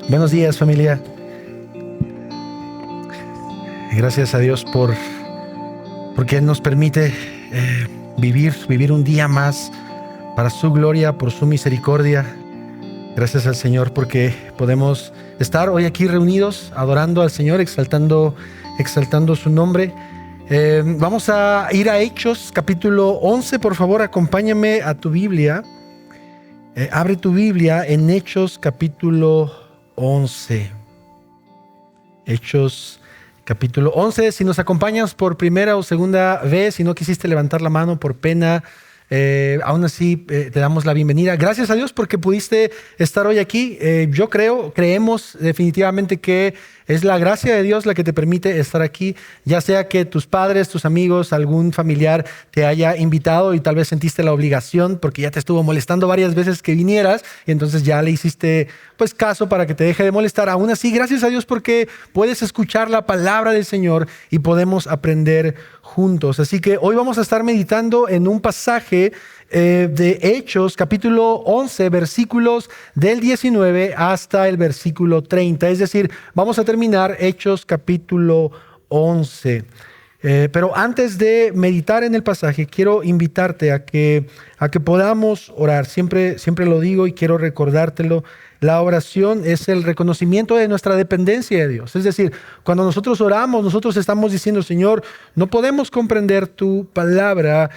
Buenos días, familia. Gracias a Dios porque Él nos permite vivir un día más para su gloria, por su misericordia. Gracias al Señor porque podemos estar hoy aquí reunidos, adorando al Señor, exaltando su nombre. Vamos a ir a Hechos, capítulo 11. Por favor, acompáñame a tu Biblia. Abre tu Biblia en Hechos, capítulo 11. Hechos, capítulo 11. Si nos acompañas por primera o segunda vez, si no quisiste levantar la mano por pena, aún así te damos la bienvenida. Gracias a Dios porque pudiste estar hoy aquí. Creemos definitivamente que es la gracia de Dios la que te permite estar aquí, ya sea que tus padres, tus amigos, algún familiar te haya invitado y tal vez sentiste la obligación porque ya te estuvo molestando varias veces que vinieras y entonces ya le hiciste pues caso para que te deje de molestar. Aún así, gracias a Dios porque puedes escuchar la palabra del Señor y podemos aprender juntos. Así que hoy vamos a estar meditando en un pasaje de Hechos, capítulo 11, versículos del 19 hasta el versículo 30. Es decir, vamos a terminar Hechos, capítulo 11. Pero antes de meditar en el pasaje, quiero invitarte a que podamos orar. Siempre lo digo y quiero recordártelo. La oración es el reconocimiento de nuestra dependencia de Dios. Es decir, cuando nosotros oramos, nosotros estamos diciendo, Señor, no podemos comprender tu palabra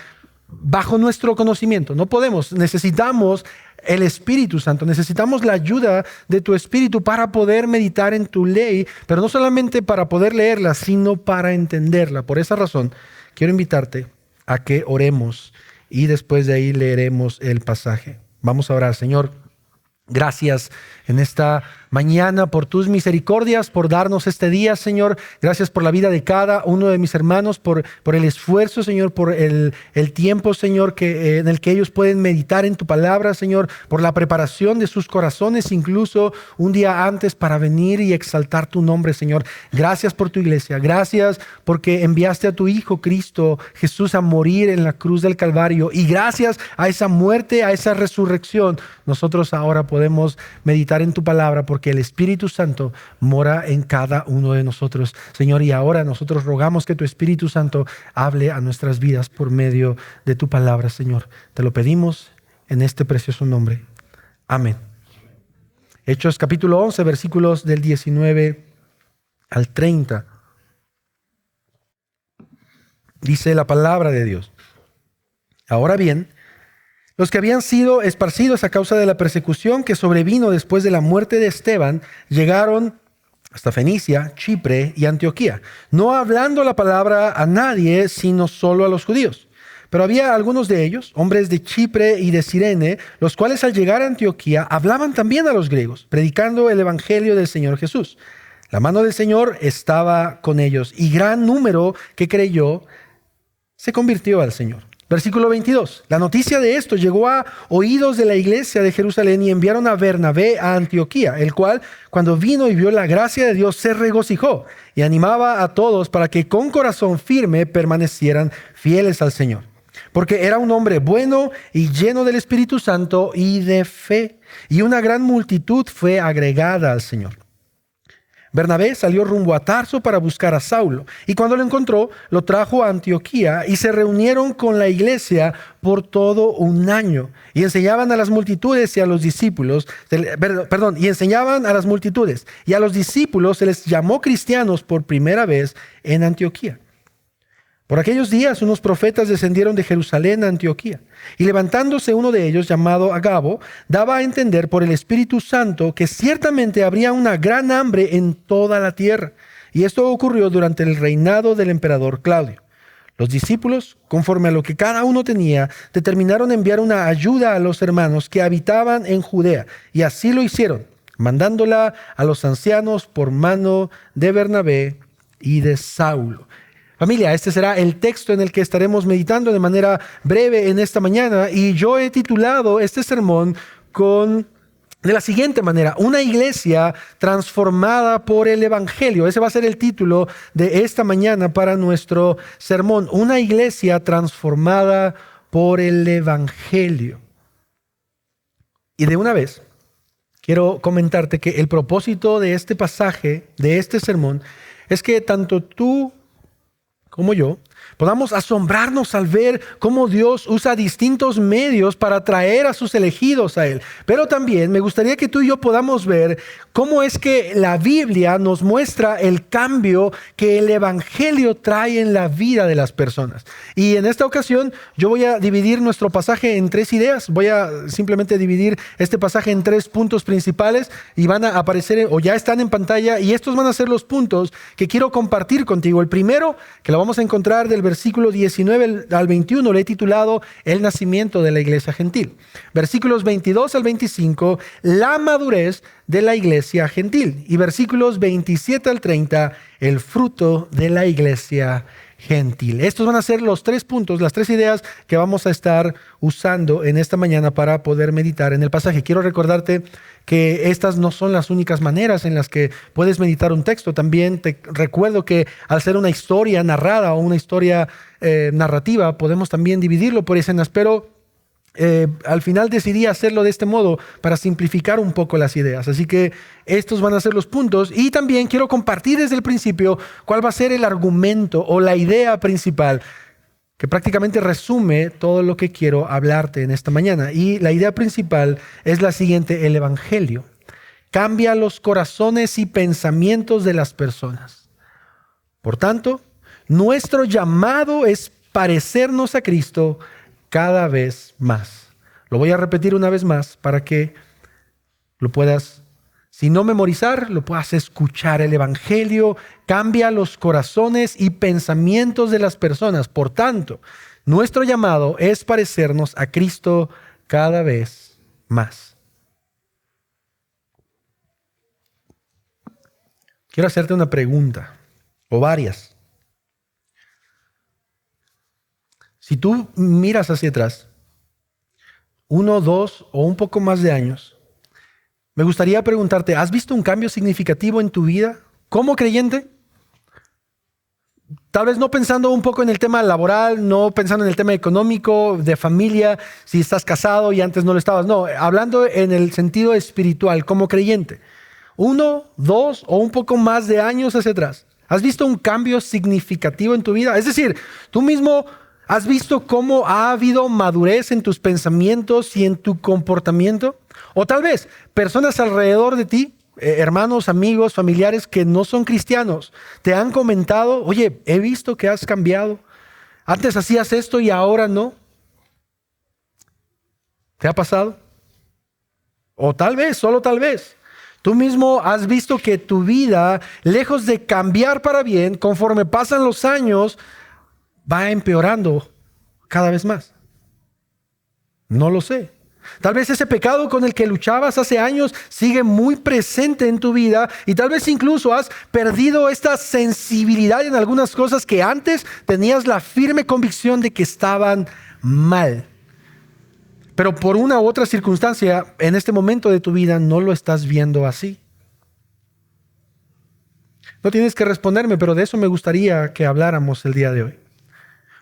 bajo nuestro conocimiento. No podemos. Necesitamos el Espíritu Santo. Necesitamos la ayuda de tu Espíritu para poder meditar en tu ley, pero no solamente para poder leerla, sino para entenderla. Por esa razón, quiero invitarte a que oremos y después de ahí leeremos el pasaje. Vamos a orar. Señor, gracias en esta mañana por tus misericordias, por darnos este día, Señor. Gracias por la vida de cada uno de mis hermanos, por el esfuerzo, Señor, por el tiempo, Señor, en el que ellos pueden meditar en tu palabra, Señor, por la preparación de sus corazones, incluso un día antes para venir y exaltar tu nombre, Señor. Gracias por tu iglesia. Gracias porque enviaste a tu Hijo Cristo Jesús a morir en la cruz del Calvario. Y gracias a esa muerte, a esa resurrección, nosotros ahora podemos meditar en tu palabra porque el Espíritu Santo mora en cada uno de nosotros. Señor, y ahora nosotros rogamos que tu Espíritu Santo hable a nuestras vidas por medio de tu palabra, Señor. Te lo pedimos en este precioso nombre. Amén. Hechos capítulo 11, versículos del 19 al 30. Dice la palabra de Dios. Ahora bien, los que habían sido esparcidos a causa de la persecución que sobrevino después de la muerte de Esteban, llegaron hasta Fenicia, Chipre y Antioquía, no hablando la palabra a nadie, sino solo a los judíos. Pero había algunos de ellos, hombres de Chipre y de Cirene, los cuales al llegar a Antioquía hablaban también a los griegos, predicando el evangelio del Señor Jesús. La mano del Señor estaba con ellos y gran número que creyó se convirtió al Señor. Versículo 22. La noticia de esto llegó a oídos de la iglesia de Jerusalén y enviaron a Bernabé a Antioquía, el cual, cuando vino y vio la gracia de Dios, se regocijó y animaba a todos para que con corazón firme permanecieran fieles al Señor. Porque era un hombre bueno y lleno del Espíritu Santo y de fe, y una gran multitud fue agregada al Señor. Bernabé salió rumbo a Tarso para buscar a Saulo, y cuando lo encontró, lo trajo a Antioquía, y se reunieron con la iglesia por todo un año, y enseñaban a las multitudes y a los discípulos, y a los discípulos se les llamó cristianos por primera vez en Antioquía. Por aquellos días unos profetas descendieron de Jerusalén a Antioquía, y levantándose uno de ellos, llamado Agabo, daba a entender por el Espíritu Santo que ciertamente habría una gran hambre en toda la tierra. Y esto ocurrió durante el reinado del emperador Claudio. Los discípulos, conforme a lo que cada uno tenía, determinaron enviar una ayuda a los hermanos que habitaban en Judea, y así lo hicieron, mandándola a los ancianos por mano de Bernabé y de Saulo. Familia, este será el texto en el que estaremos meditando de manera breve en esta mañana, y yo he titulado este sermón de la siguiente manera: una iglesia transformada por el Evangelio. Ese va a ser el título de esta mañana para nuestro sermón. Una iglesia transformada por el Evangelio. Y de una vez quiero comentarte que el propósito de este pasaje, de este sermón, es que tanto tú como yo podamos asombrarnos al ver cómo Dios usa distintos medios para atraer a sus elegidos a Él. Pero también me gustaría que tú y yo podamos ver cómo es que la Biblia nos muestra el cambio que el Evangelio trae en la vida de las personas. Y en esta ocasión yo voy a dividir nuestro pasaje en 3 ideas. Voy a simplemente dividir este pasaje en 3 puntos principales y van a aparecer o ya están en pantalla, y estos van a ser los puntos que quiero compartir contigo. El primero, que lo vamos a encontrar del versículo 19 al 21, le he titulado El nacimiento de la iglesia gentil. Versículos 22 al 25, la madurez de la iglesia gentil. Y versículos 27 al 30, el fruto de la iglesia gentil. Estos van a ser los 3 puntos, las 3 ideas que vamos a estar usando en esta mañana para poder meditar en el pasaje. Quiero recordarte que estas no son las únicas maneras en las que puedes meditar un texto. También te recuerdo que al ser una historia narrada o una historia narrativa, podemos también dividirlo por escenas, pero al final decidí hacerlo de este modo para simplificar un poco las ideas. Así que estos van a ser los puntos, y también quiero compartir desde el principio cuál va a ser el argumento o la idea principal que prácticamente resume todo lo que quiero hablarte en esta mañana. Y la idea principal es la siguiente: el Evangelio cambia los corazones y pensamientos de las personas. Por tanto, nuestro llamado es parecernos a Cristo cada vez más. Lo voy a repetir una vez más para que lo puedas, si no memorizar, lo puedas escuchar. El Evangelio cambia los corazones y pensamientos de las personas. Por tanto, nuestro llamado es parecernos a Cristo cada vez más. Quiero hacerte una pregunta, o varias. Si tú miras hacia atrás, 1, 2 o un poco más de años, me gustaría preguntarte, ¿has visto un cambio significativo en tu vida como creyente? Tal vez no pensando un poco en el tema laboral, no pensando en el tema económico, de familia, si estás casado y antes no lo estabas. No, hablando en el sentido espiritual, como creyente. 1, 2 o un poco más de años hacia atrás, ¿has visto un cambio significativo en tu vida? Es decir, tú mismo ¿has visto cómo ha habido madurez en tus pensamientos y en tu comportamiento? O tal vez personas alrededor de ti, hermanos, amigos, familiares que no son cristianos, te han comentado, oye, he visto que has cambiado. Antes hacías esto y ahora no. ¿Te ha pasado? O tal vez, solo tal vez, tú mismo has visto que tu vida, lejos de cambiar para bien, conforme pasan los años, va empeorando cada vez más. No lo sé. Tal vez ese pecado con el que luchabas hace años sigue muy presente en tu vida, y tal vez incluso has perdido esta sensibilidad en algunas cosas que antes tenías la firme convicción de que estaban mal. Pero por una u otra circunstancia, en este momento de tu vida no lo estás viendo así. No tienes que responderme, pero de eso me gustaría que habláramos el día de hoy.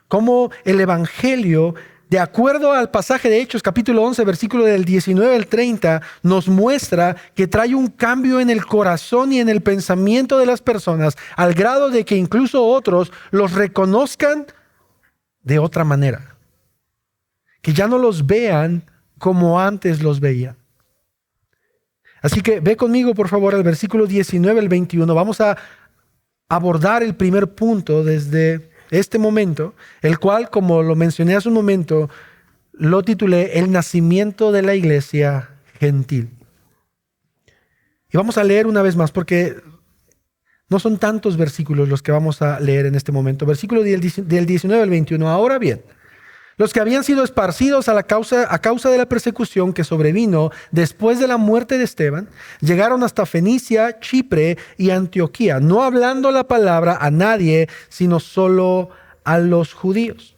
Cómo el Evangelio, de acuerdo al pasaje de Hechos, capítulo 11, versículo del 19 al 30, nos muestra que trae un cambio en el corazón y en el pensamiento de las personas, al grado de que incluso otros los reconozcan de otra manera. Que ya no los vean como antes los veían. Así que ve conmigo, por favor, al versículo 19 al 21. Vamos a abordar el primer punto desde este momento, el cual, como lo mencioné hace un momento, lo titulé El nacimiento de la iglesia gentil. Y vamos a leer una vez más, porque no son tantos versículos los que vamos a leer en este momento. Versículo del 19 al 21. Ahora bien, los que habían sido esparcidos a causa de la persecución que sobrevino después de la muerte de Esteban, llegaron hasta Fenicia, Chipre y Antioquía, no hablando la palabra a nadie, sino solo a los judíos.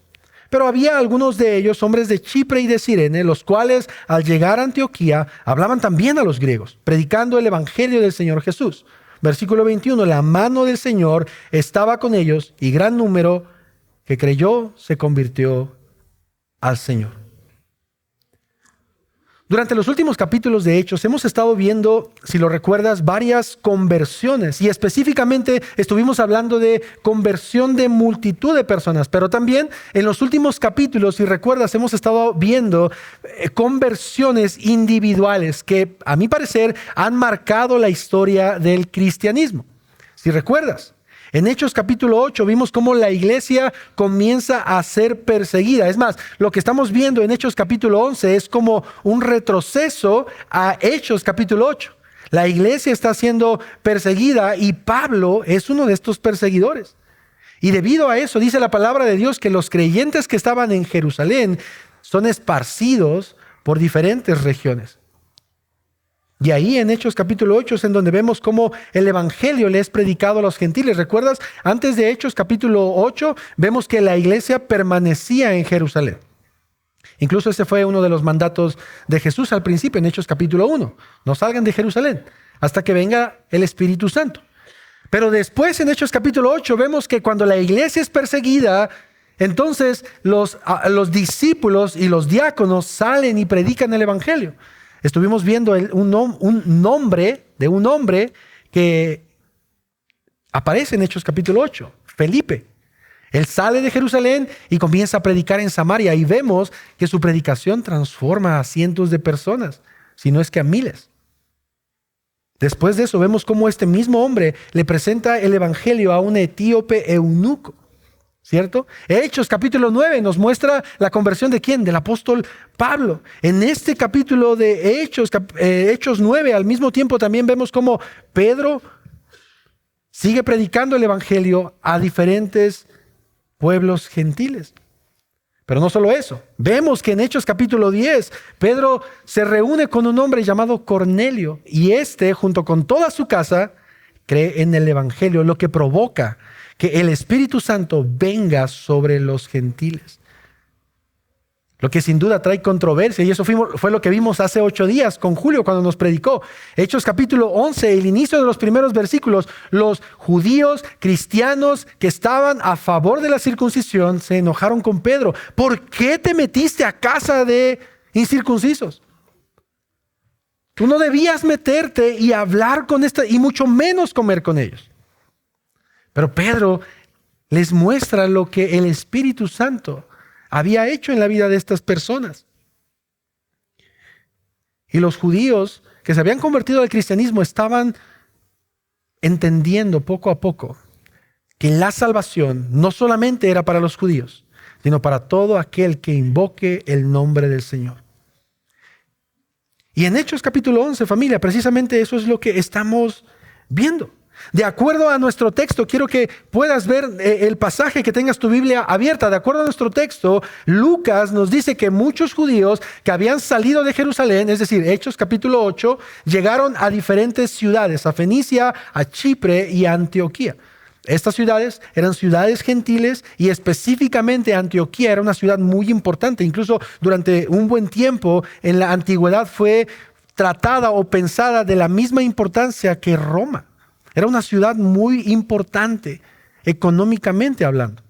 Pero había algunos de ellos, hombres de Chipre y de Cirene, los cuales al llegar a Antioquía hablaban también a los griegos, predicando el evangelio del Señor Jesús. Versículo 21, la mano del Señor estaba con ellos, y gran número que creyó se convirtió al Señor. Durante los últimos capítulos de Hechos hemos estado viendo, si lo recuerdas, varias conversiones y específicamente estuvimos hablando de conversión de multitud de personas, pero también en los últimos capítulos, si recuerdas, hemos estado viendo conversiones individuales que a mi parecer han marcado la historia del cristianismo. Si recuerdas, en Hechos capítulo 8 vimos cómo la iglesia comienza a ser perseguida. Es más, lo que estamos viendo en Hechos capítulo 11 es como un retroceso a Hechos capítulo 8. La iglesia está siendo perseguida y Pablo es uno de estos perseguidores. Y debido a eso dice la palabra de Dios que los creyentes que estaban en Jerusalén son esparcidos por diferentes regiones. Y ahí en Hechos capítulo 8 es en donde vemos cómo el evangelio le es predicado a los gentiles. ¿Recuerdas? Antes de Hechos capítulo 8 vemos que la iglesia permanecía en Jerusalén. Incluso ese fue uno de los mandatos de Jesús al principio en Hechos capítulo 1. No salgan de Jerusalén hasta que venga el Espíritu Santo. Pero después en Hechos capítulo 8 vemos que cuando la iglesia es perseguida, entonces los discípulos y los diáconos salen y predican el evangelio. Estuvimos viendo un nombre de un hombre que aparece en Hechos capítulo 8, Felipe. Él sale de Jerusalén y comienza a predicar en Samaria y vemos que su predicación transforma a cientos de personas, si no es que a miles. Después de eso vemos cómo este mismo hombre le presenta el evangelio a un etíope eunuco. ¿Cierto? Hechos capítulo 9 nos muestra la conversión de ¿quién? Del apóstol Pablo. En este capítulo de Hechos 9, al mismo tiempo también vemos cómo Pedro sigue predicando el evangelio a diferentes pueblos gentiles. Pero no solo eso. Vemos que en Hechos capítulo 10, Pedro se reúne con un hombre llamado Cornelio y junto con toda su casa, cree en el evangelio, lo que provoca que el Espíritu Santo venga sobre los gentiles. Lo que sin duda trae controversia, y eso fue lo que vimos hace 8 días con Julio cuando nos predicó. Hechos capítulo 11, el inicio de los primeros versículos, los judíos cristianos que estaban a favor de la circuncisión se enojaron con Pedro. ¿Por qué te metiste a casa de incircuncisos? Tú no debías meterte y hablar con y mucho menos comer con ellos. Pero Pedro les muestra lo que el Espíritu Santo había hecho en la vida de estas personas. Y los judíos que se habían convertido al cristianismo estaban entendiendo poco a poco que la salvación no solamente era para los judíos, sino para todo aquel que invoque el nombre del Señor. Y en Hechos capítulo 11, familia, precisamente eso es lo que estamos viendo. De acuerdo a nuestro texto, quiero que puedas ver el pasaje, que tengas tu Biblia abierta. De acuerdo a nuestro texto, Lucas nos dice que muchos judíos que habían salido de Jerusalén, es decir, Hechos capítulo 8, llegaron a diferentes ciudades, a Fenicia, a Chipre y a Antioquía. Estas ciudades eran ciudades gentiles y específicamente Antioquía era una ciudad muy importante. Incluso durante un buen tiempo en la antigüedad fue tratada o pensada de la misma importancia que Roma. Era una ciudad muy importante, económicamente hablando.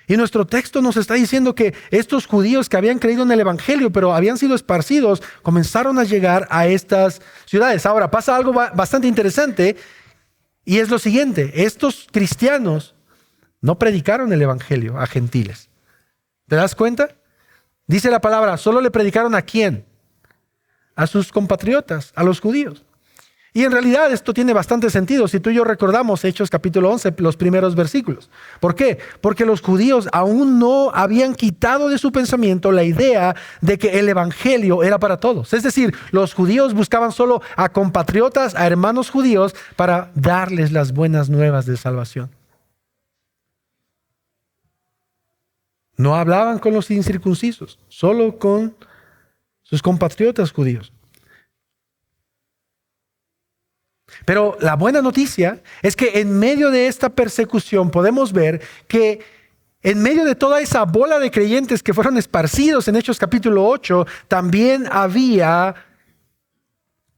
Y nuestro texto nos está diciendo que estos judíos que habían creído en el evangelio, pero habían sido esparcidos, comenzaron a llegar a estas ciudades. Ahora, pasa algo bastante interesante, y es lo siguiente: estos cristianos no predicaron el evangelio a gentiles. ¿Te das cuenta? Dice la palabra, solo le predicaron ¿a quién? A sus compatriotas, a los judíos. Y en realidad esto tiene bastante sentido si tú y yo recordamos Hechos capítulo 11, los primeros versículos. ¿Por qué? Porque los judíos aún no habían quitado de su pensamiento la idea de que el evangelio era para todos. Es decir, los judíos buscaban solo a compatriotas, a hermanos judíos, para darles las buenas nuevas de salvación. No hablaban con los incircuncisos, solo con sus compatriotas judíos. Pero la buena noticia es que en medio de esta persecución podemos ver que en medio de toda esa bola de creyentes que fueron esparcidos en Hechos capítulo 8, también había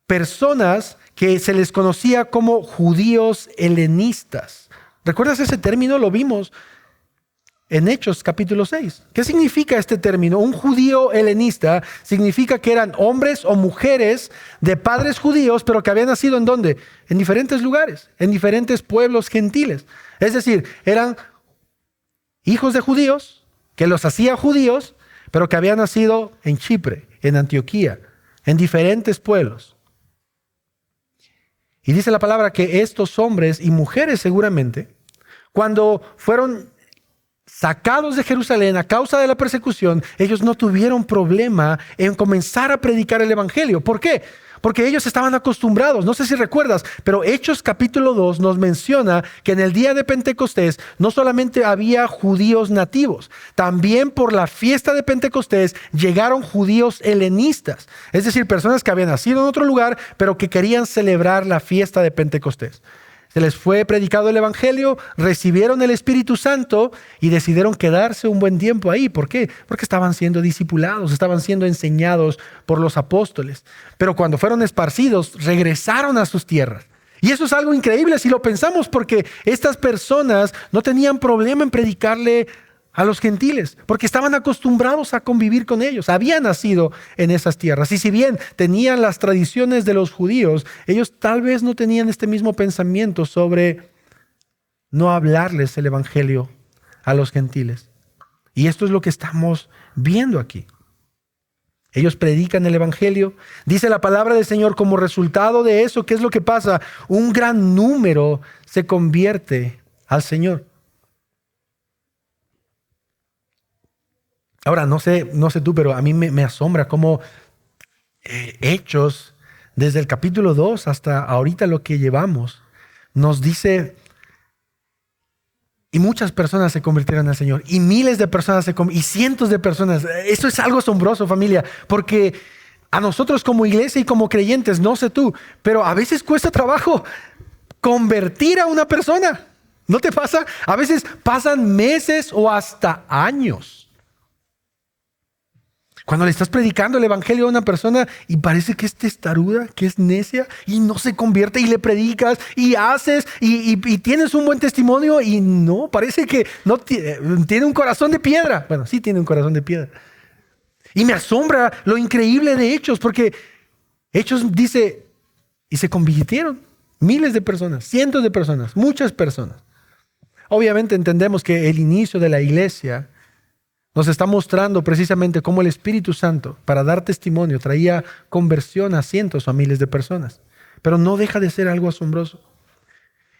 personas que se les conocía como judíos helenistas. ¿Recuerdas ese término? Lo vimos en Hechos capítulo 6. ¿Qué significa este término? Un judío helenista significa que eran hombres o mujeres de padres judíos, pero que habían nacido ¿en dónde? En diferentes lugares, en diferentes pueblos gentiles. Es decir, eran hijos de judíos, que los hacía judíos, pero que habían nacido en Chipre, en Antioquía, en diferentes pueblos. Y dice la palabra que estos hombres y mujeres seguramente, cuando fueron sacados de Jerusalén a causa de la persecución, ellos no tuvieron problema en comenzar a predicar el evangelio. ¿Por qué? Porque ellos estaban acostumbrados. No sé si recuerdas, pero Hechos capítulo 2 nos menciona que en el día de Pentecostés no solamente había judíos nativos, también por la fiesta de Pentecostés llegaron judíos helenistas, es decir, personas que habían nacido en otro lugar, pero que querían celebrar la fiesta de Pentecostés. Se les fue predicado el evangelio, recibieron el Espíritu Santo y decidieron quedarse un buen tiempo ahí. ¿Por qué? Porque estaban siendo discipulados, estaban siendo enseñados por los apóstoles. Pero cuando fueron esparcidos, regresaron a sus tierras. Y eso es algo increíble si lo pensamos, porque estas personas no tenían problema en predicarle a los gentiles, porque estaban acostumbrados a convivir con ellos, habían nacido en esas tierras. Y si bien tenían las tradiciones de los judíos, ellos tal vez no tenían este mismo pensamiento sobre no hablarles el evangelio a los gentiles. Y esto es lo que estamos viendo aquí. Ellos predican el evangelio. Dice la palabra del Señor, como resultado de eso, ¿qué es lo que pasa? Un gran número se convierte al Señor. Ahora, no sé tú, pero a mí me asombra cómo Hechos, desde el capítulo 2 hasta ahorita lo que llevamos, nos dice, y muchas personas se convirtieron al Señor, y miles de personas y cientos de personas. Eso es algo asombroso, familia, porque a nosotros como iglesia y como creyentes, no sé tú, pero a veces cuesta trabajo convertir a una persona. ¿No te pasa? A veces pasan meses o hasta años cuando le estás predicando el evangelio a una persona y parece que es testaruda, que es necia y no se convierte, y le predicas y haces y tienes un buen testimonio y no, parece que no tiene un corazón de piedra. Bueno, sí tiene un corazón de piedra. Y me asombra lo increíble de Hechos, porque Hechos dice, y se convirtieron miles de personas, cientos de personas, muchas personas. Obviamente entendemos que el inicio de la iglesia nos está mostrando precisamente cómo el Espíritu Santo, para dar testimonio, traía conversión a cientos o a miles de personas. Pero no deja de ser algo asombroso.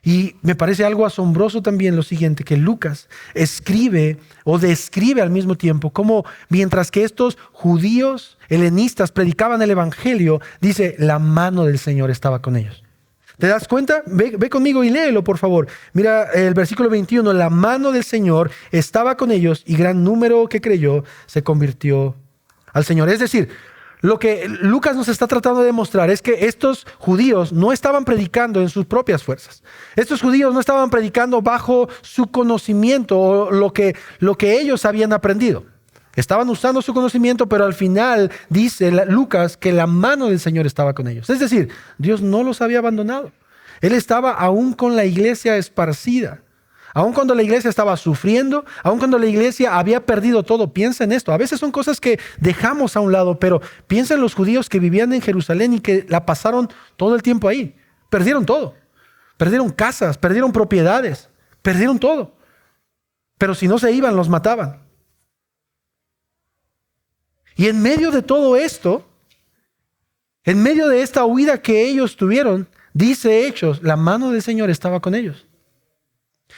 Y me parece algo asombroso también lo siguiente, que Lucas escribe o describe al mismo tiempo cómo mientras que estos judíos helenistas predicaban el evangelio, dice, la mano del Señor estaba con ellos. ¿Te das cuenta? Ve conmigo y léelo, por favor. Mira el versículo 21. La mano del Señor estaba con ellos y gran número que creyó se convirtió al Señor. Es decir, lo que Lucas nos está tratando de demostrar es que estos judíos no estaban predicando en sus propias fuerzas. Estos judíos no estaban predicando bajo su conocimiento o lo que ellos habían aprendido. Estaban usando su conocimiento, pero al final dice Lucas que la mano del Señor estaba con ellos. Es decir, Dios no los había abandonado. Él estaba aún con la iglesia esparcida. Aún cuando la iglesia estaba sufriendo, aún cuando la iglesia había perdido todo. Piensa en esto. A veces son cosas que dejamos a un lado, pero piensa en los judíos que vivían en Jerusalén y que la pasaron todo el tiempo ahí. Perdieron todo. Perdieron casas, perdieron propiedades, perdieron todo. Pero si no se iban, los mataban. Y en medio de todo esto, en medio de esta huida que ellos tuvieron, dice Hechos, la mano del Señor estaba con ellos.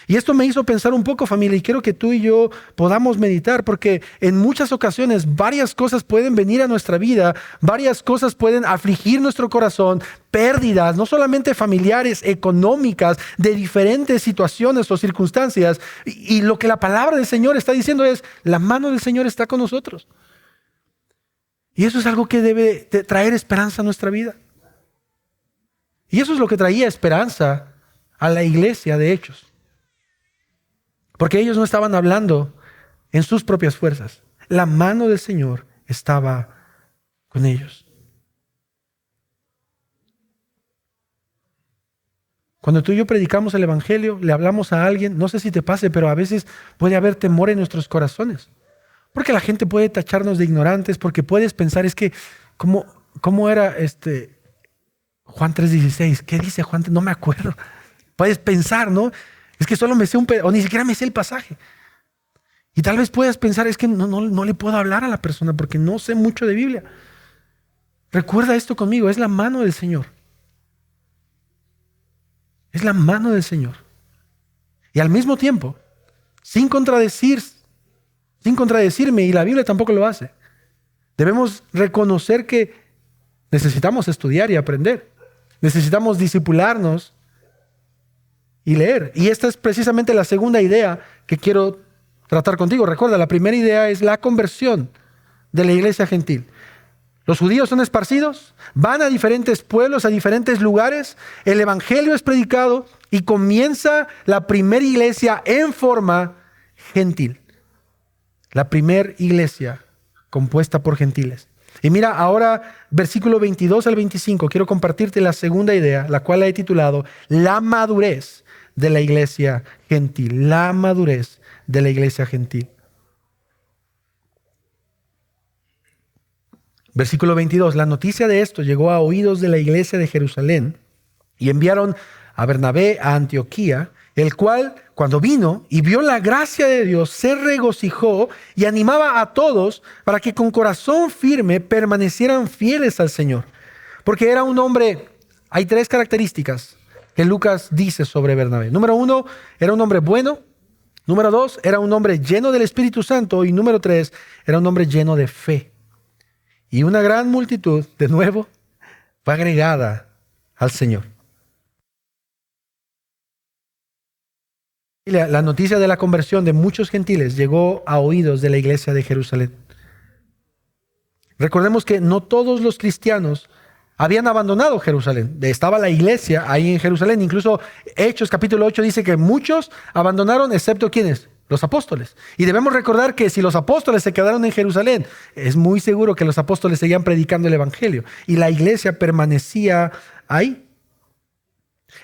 Y esto me hizo pensar un poco, familia, y quiero que tú y yo podamos meditar, porque en muchas ocasiones varias cosas pueden venir a nuestra vida, varias cosas pueden afligir nuestro corazón, pérdidas, no solamente familiares, económicas, de diferentes situaciones o circunstancias. Y lo que la palabra del Señor está diciendo es, la mano del Señor está con nosotros. Y eso es algo que debe traer esperanza a nuestra vida. Y eso es lo que traía esperanza a la iglesia de Hechos. Porque ellos no estaban hablando en sus propias fuerzas. La mano del Señor estaba con ellos. Cuando tú y yo predicamos el Evangelio, le hablamos a alguien, no sé si te pase, pero a veces puede haber temor en nuestros corazones. Porque la gente puede tacharnos de ignorantes, porque puedes pensar, es que, ¿cómo era Juan 3:16? ¿Qué dice Juan? No me acuerdo. Puedes pensar, ¿no? Es que solo me sé o ni siquiera me sé el pasaje. Y tal vez puedas pensar, es que no le puedo hablar a la persona porque no sé mucho de Biblia. Recuerda esto conmigo, es la mano del Señor. Es la mano del Señor. Y al mismo tiempo, sin contradecirme, y la Biblia tampoco lo hace, debemos reconocer que necesitamos estudiar y aprender. Necesitamos discipularnos y leer. Y esta es precisamente la segunda idea que quiero tratar contigo. Recuerda, la primera idea es la conversión de la iglesia gentil. Los judíos son esparcidos, van a diferentes pueblos, a diferentes lugares, el evangelio es predicado y comienza la primera iglesia en forma gentil. La primera iglesia compuesta por gentiles. Y mira, ahora versículo 22 al 25, quiero compartirte la segunda idea, la cual la he titulado La madurez de la iglesia gentil. La madurez de la iglesia gentil. Versículo 22, la noticia de esto llegó a oídos de la iglesia de Jerusalén y enviaron a Bernabé a Antioquía, el cual, cuando vino y vio la gracia de Dios, se regocijó y animaba a todos para que con corazón firme permanecieran fieles al Señor. Porque era un hombre, hay tres características que Lucas dice sobre Bernabé. Número 1, era un hombre bueno. Número 2, era un hombre lleno del Espíritu Santo. Y número 3, era un hombre lleno de fe. Y una gran multitud, de nuevo, fue agregada al Señor. Y la noticia de la conversión de muchos gentiles llegó a oídos de la iglesia de Jerusalén. Recordemos que no todos los cristianos habían abandonado Jerusalén. Estaba la iglesia ahí en Jerusalén. Incluso Hechos capítulo 8 dice que muchos abandonaron, excepto ¿quiénes? Los apóstoles. Y debemos recordar que si los apóstoles se quedaron en Jerusalén, es muy seguro que los apóstoles seguían predicando el evangelio. Y la iglesia permanecía ahí.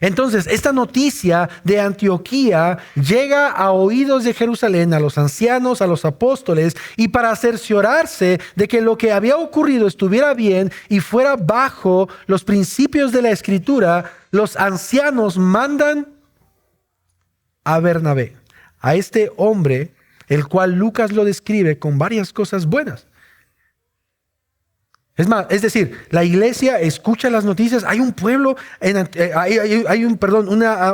Entonces, esta noticia de Antioquía llega a oídos de Jerusalén, a los ancianos, a los apóstoles, y para cerciorarse de que lo que había ocurrido estuviera bien y fuera bajo los principios de la Escritura, los ancianos mandan a Bernabé, a este hombre, el cual Lucas lo describe con varias cosas buenas. Es decir, la iglesia escucha las noticias. Hay un pueblo,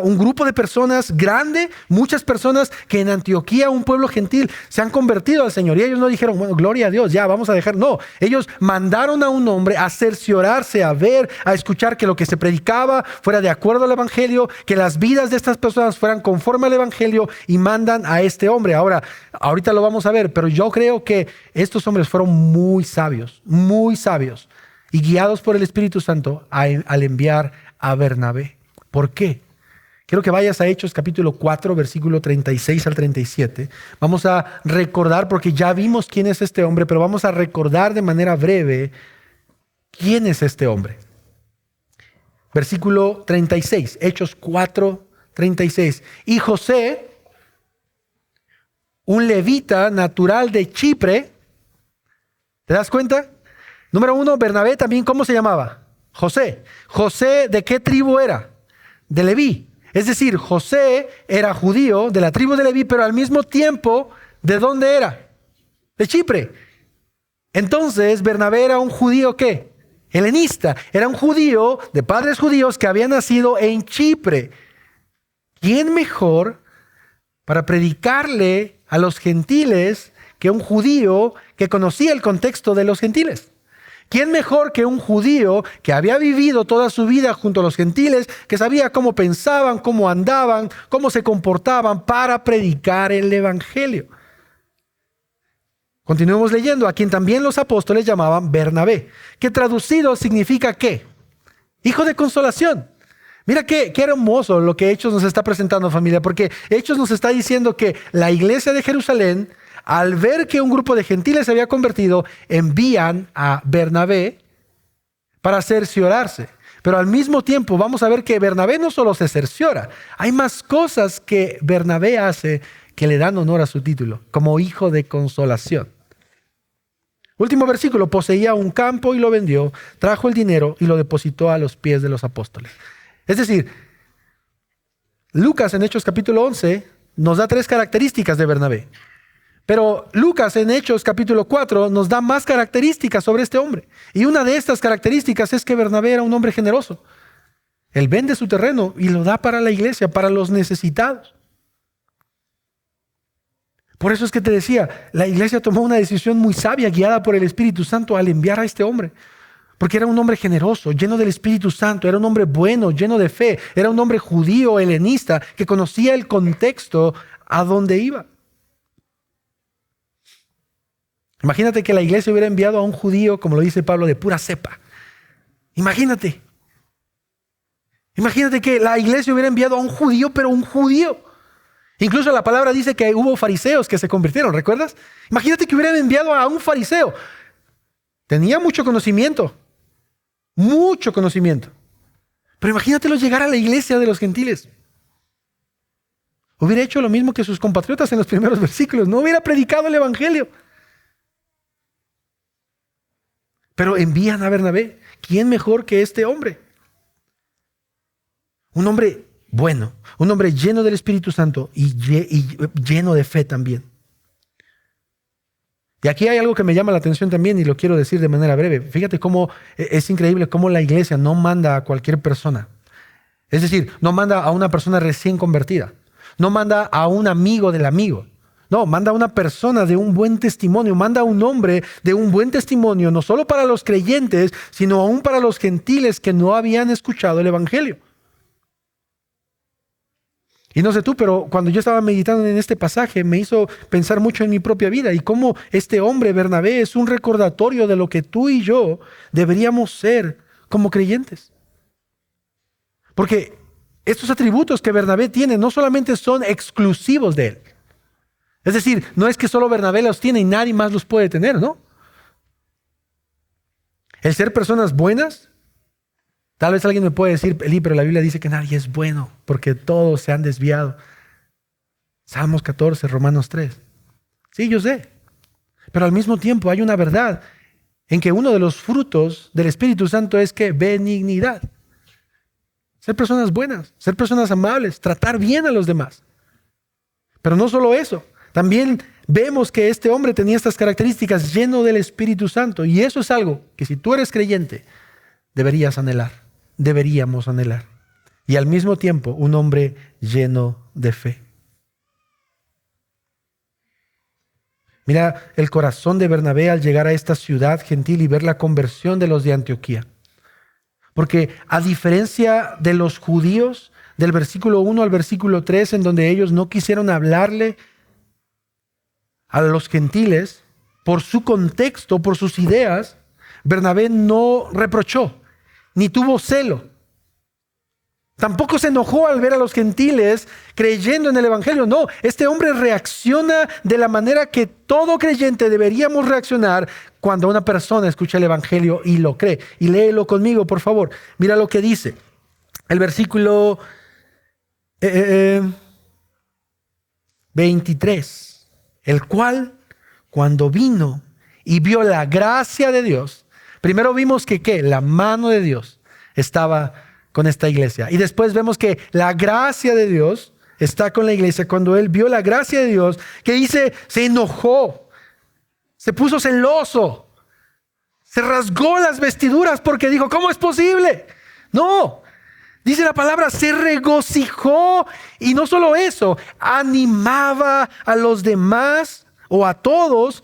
un grupo de personas grande, muchas personas que en Antioquía, un pueblo gentil, se han convertido al Señor. Y ellos no dijeron, bueno, gloria a Dios, ya vamos a dejar. No, ellos mandaron a un hombre a cerciorarse, a ver, a escuchar que lo que se predicaba fuera de acuerdo al evangelio, que las vidas de estas personas fueran conforme al evangelio, y mandan a este hombre. Ahorita lo vamos a ver, pero yo creo que estos hombres fueron muy sabios y guiados por el Espíritu Santo al enviar a Bernabé. ¿Por qué? Quiero que vayas a Hechos capítulo 4, versículo 36 al 37. Vamos a recordar, porque ya vimos quién es este hombre, pero vamos a recordar de manera breve quién es este hombre. Versículo 36, Hechos 4, 36. Y José, un levita natural de Chipre, ¿te das cuenta? Número 1, Bernabé también, ¿cómo se llamaba? José. ¿José de qué tribu era? De Leví. Es decir, José era judío de la tribu de Leví, pero al mismo tiempo, ¿de dónde era? De Chipre. Entonces, Bernabé era un judío, ¿qué? Helenista. Era un judío de padres judíos que había nacido en Chipre. ¿Quién mejor para predicarle a los gentiles que un judío que conocía el contexto de los gentiles? ¿Quién mejor que un judío que había vivido toda su vida junto a los gentiles, que sabía cómo pensaban, cómo andaban, cómo se comportaban para predicar el evangelio? Continuemos leyendo, a quien también los apóstoles llamaban Bernabé, que traducido significa ¿qué? Hijo de consolación. Mira qué hermoso lo que Hechos nos está presentando, familia, porque Hechos nos está diciendo que la iglesia de Jerusalén, al ver que un grupo de gentiles se había convertido, envían a Bernabé para cerciorarse. Pero al mismo tiempo vamos a ver que Bernabé no solo se cerciora, hay más cosas que Bernabé hace que le dan honor a su título, como hijo de consolación. Último versículo: poseía un campo y lo vendió, trajo el dinero y lo depositó a los pies de los apóstoles. Es decir, Lucas en Hechos capítulo 11 nos da 3 características de Bernabé. Pero Lucas en Hechos capítulo 4 nos da más características sobre este hombre. Y una de estas características es que Bernabé era un hombre generoso. Él vende su terreno y lo da para la iglesia, para los necesitados. Por eso es que te decía, la iglesia tomó una decisión muy sabia, guiada por el Espíritu Santo, al enviar a este hombre. Porque era un hombre generoso, lleno del Espíritu Santo, era un hombre bueno, lleno de fe, era un hombre judío, helenista, que conocía el contexto a donde iba. Imagínate que la iglesia hubiera enviado a un judío, como lo dice Pablo, de pura cepa. Imagínate. Imagínate que la iglesia hubiera enviado a un judío, pero un judío. Incluso la palabra dice que hubo fariseos que se convirtieron, ¿recuerdas? Imagínate que hubieran enviado a un fariseo. Tenía mucho conocimiento. Pero imagínatelo llegar a la iglesia de los gentiles. Hubiera hecho lo mismo que sus compatriotas en los primeros versículos. No hubiera predicado el evangelio. Pero envían a Bernabé. ¿Quién mejor que este hombre? Un hombre bueno, un hombre lleno del Espíritu Santo y lleno de fe también. Y aquí hay algo que me llama la atención también y lo quiero decir de manera breve. Fíjate cómo es increíble cómo la iglesia no manda a cualquier persona. Es decir, no manda a una persona recién convertida. No manda a un amigo del amigo. No, manda a una persona de un buen testimonio, manda a un hombre de un buen testimonio, no solo para los creyentes, sino aún para los gentiles que no habían escuchado el evangelio. Y no sé tú, pero cuando yo estaba meditando en este pasaje, me hizo pensar mucho en mi propia vida y cómo este hombre, Bernabé, es un recordatorio de lo que tú y yo deberíamos ser como creyentes. Porque estos atributos que Bernabé tiene no solamente son exclusivos de él. Es decir, no es que solo Bernabé los tiene y nadie más los puede tener, ¿no? El ser personas buenas. Tal vez alguien me puede decir, Eli, pero la Biblia dice que nadie es bueno porque todos se han desviado. Salmos 14, Romanos 3. Sí, yo sé. Pero al mismo tiempo hay una verdad en que uno de los frutos del Espíritu Santo es que benignidad. Ser personas buenas, ser personas amables, tratar bien a los demás. Pero no solo eso. También vemos que este hombre tenía estas características, lleno del Espíritu Santo. Y eso es algo que si tú eres creyente, deberíamos anhelar. Y al mismo tiempo, un hombre lleno de fe. Mira el corazón de Bernabé al llegar a esta ciudad gentil y ver la conversión de los de Antioquía. Porque a diferencia de los judíos, del versículo 1 al versículo 3, en donde ellos no quisieron hablarle a los gentiles por su contexto, por sus ideas, Bernabé no reprochó, ni tuvo celo. Tampoco se enojó al ver a los gentiles creyendo en el evangelio. No, este hombre reacciona de la manera que todo creyente deberíamos reaccionar cuando una persona escucha el evangelio y lo cree. Y léelo conmigo, por favor. Mira lo que dice. El versículo 23. El cual, cuando vino y vio la gracia de Dios, primero vimos que ¿qué? La mano de Dios estaba con esta iglesia. Y después vemos que la gracia de Dios está con la iglesia. Cuando él vio la gracia de Dios, ¿qué dice? Se enojó, se puso celoso, se rasgó las vestiduras porque dijo, ¿cómo es posible? No, dice la palabra, se regocijó. Y no solo eso, animaba a los demás o a todos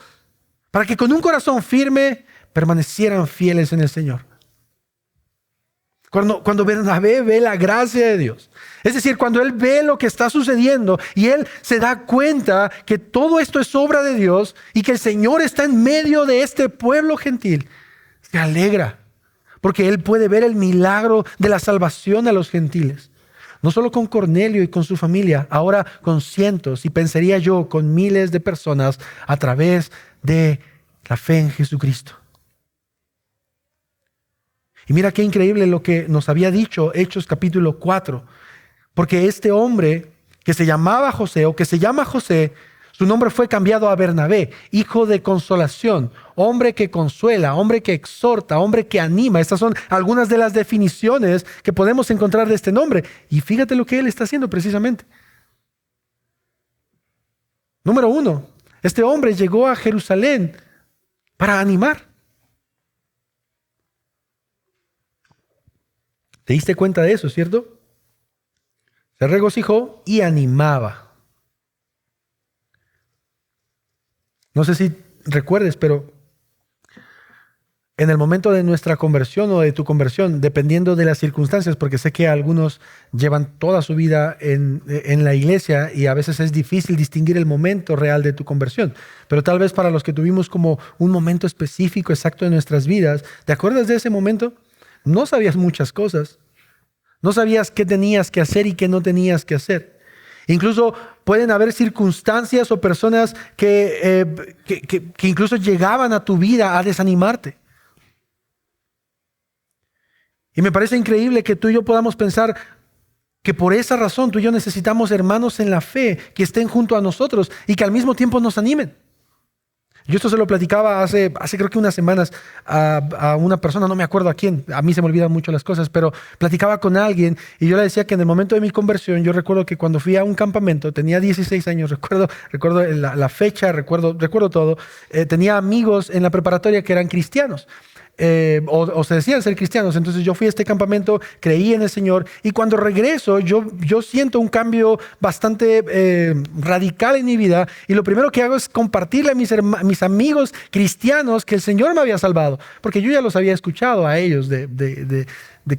para que con un corazón firme permanecieran fieles en el Señor. Cuando Bernabé ve la gracia de Dios, es decir, cuando él ve lo que está sucediendo y él se da cuenta que todo esto es obra de Dios y que el Señor está en medio de este pueblo gentil, se alegra porque él puede ver el milagro de la salvación a los gentiles. No solo con Cornelio y con su familia, ahora con cientos y pensaría yo con miles de personas a través de la fe en Jesucristo. Y mira qué increíble lo que nos había dicho Hechos capítulo 4. Porque este hombre que se llamaba José o que se llama José, su nombre fue cambiado a Bernabé, hijo de consolación, hombre que consuela, hombre que exhorta, hombre que anima. Estas son algunas de las definiciones que podemos encontrar de este nombre. Y fíjate lo que él está haciendo precisamente. Número 1, este hombre llegó a Jerusalén para animar. ¿Te diste cuenta de eso, cierto? Se regocijó y animaba. No sé si recuerdes, pero en el momento de nuestra conversión o de tu conversión, dependiendo de las circunstancias, porque sé que algunos llevan toda su vida en la iglesia y a veces es difícil distinguir el momento real de tu conversión, pero tal vez para los que tuvimos como un momento específico, exacto de nuestras vidas, ¿te acuerdas de ese momento? No sabías muchas cosas, no sabías qué tenías que hacer y qué no tenías que hacer. Incluso pueden haber circunstancias o personas que incluso llegaban a tu vida a desanimarte. Y me parece increíble que tú y yo podamos pensar que por esa razón tú y yo necesitamos hermanos en la fe que estén junto a nosotros y que al mismo tiempo nos animen. Yo esto se lo platicaba hace creo que unas semanas a una persona, no me acuerdo a quién, a mí se me olvidan mucho las cosas, pero platicaba con alguien y yo le decía que en el momento de mi conversión, yo recuerdo que cuando fui a un campamento, tenía 16 años, recuerdo la fecha, recuerdo todo, tenía amigos en la preparatoria que eran cristianos. O se decían ser cristianos. Entonces yo fui a este campamento, creí en el Señor y cuando regreso yo siento un cambio bastante radical en mi vida y lo primero que hago es compartirle a mis amigos cristianos que el Señor me había salvado, porque yo ya los había escuchado a ellos de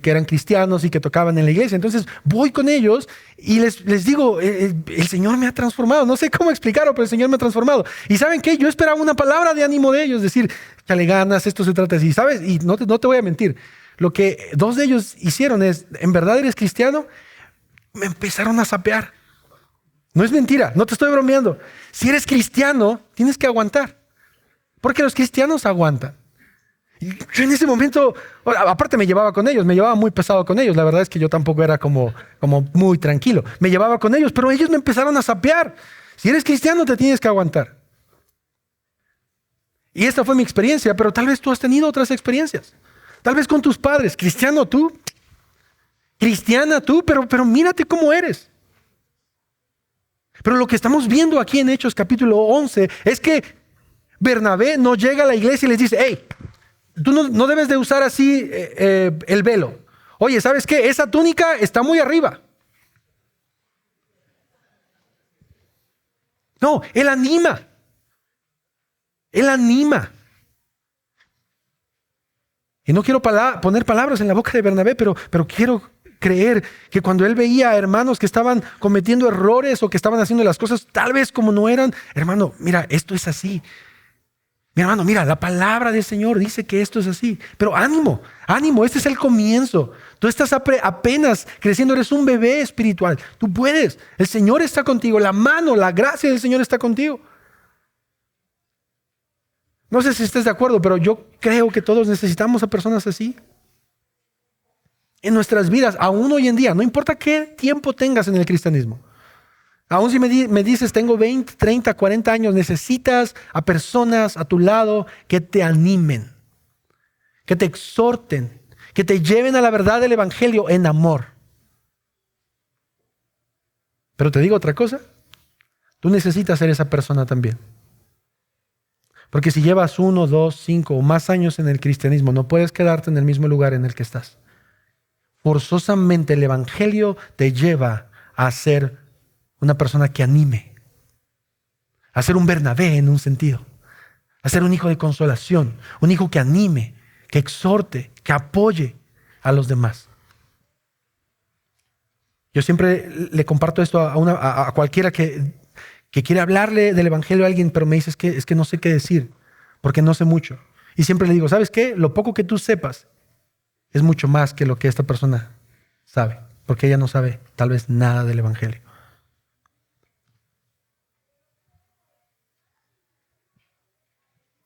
que eran cristianos y que tocaban en la iglesia. Entonces voy con ellos y les digo, el Señor me ha transformado. No sé cómo explicarlo, pero el Señor me ha transformado. ¿Y saben qué? Yo esperaba una palabra de ánimo de ellos, decir, échale ganas, esto se trata así, ¿sabes? Y no te voy a mentir. Lo que dos de ellos hicieron es, ¿en verdad eres cristiano? Me empezaron a sapear. No es mentira, no te estoy bromeando. Si eres cristiano, tienes que aguantar. Porque los cristianos aguantan. Yo en ese momento, aparte me llevaba con ellos, me llevaba muy pesado con ellos. La verdad es que yo tampoco era como muy tranquilo. Me llevaba con ellos, pero ellos me empezaron a sapear. Si eres cristiano, te tienes que aguantar. Y esta fue mi experiencia, pero tal vez tú has tenido otras experiencias. Tal vez con tus padres, cristiano tú, cristiana tú, pero mírate cómo eres. Pero lo que estamos viendo aquí en Hechos capítulo 11 es que Bernabé no llega a la iglesia y les dice, hey, tú no debes de usar así el velo. Oye, ¿sabes qué? Esa túnica está muy arriba. No, él anima. Él anima. Y no quiero poner palabras en la boca de Bernabé, pero quiero creer que cuando él veía a hermanos que estaban cometiendo errores o que estaban haciendo las cosas tal vez como no eran, hermano, mira, esto es así. Mi hermano, mira, la palabra del Señor dice que esto es así. Pero ánimo, este es el comienzo. Tú estás apenas creciendo, eres un bebé espiritual. Tú puedes, el Señor está contigo, la gracia del Señor está contigo. No sé si estés de acuerdo, pero yo creo que todos necesitamos a personas así. En nuestras vidas, aún hoy en día, no importa qué tiempo tengas en el cristianismo. Aún si me dices, tengo 20, 30, 40 años, necesitas a personas a tu lado que te animen, que te exhorten, que te lleven a la verdad del Evangelio en amor. Pero te digo otra cosa, tú necesitas ser esa persona también. Porque si llevas 1, 2, 5 o más años en el cristianismo, no puedes quedarte en el mismo lugar en el que estás. Forzosamente el Evangelio te lleva a ser una persona que anime, a ser un Bernabé en un sentido, a ser un hijo de consolación, un hijo que anime, que exhorte, que apoye a los demás. Yo siempre le comparto esto a cualquiera que quiere hablarle del Evangelio a alguien, pero me dice es que no sé qué decir, porque no sé mucho. Y siempre le digo, ¿sabes qué? Lo poco que tú sepas es mucho más que lo que esta persona sabe, porque ella no sabe tal vez nada del Evangelio.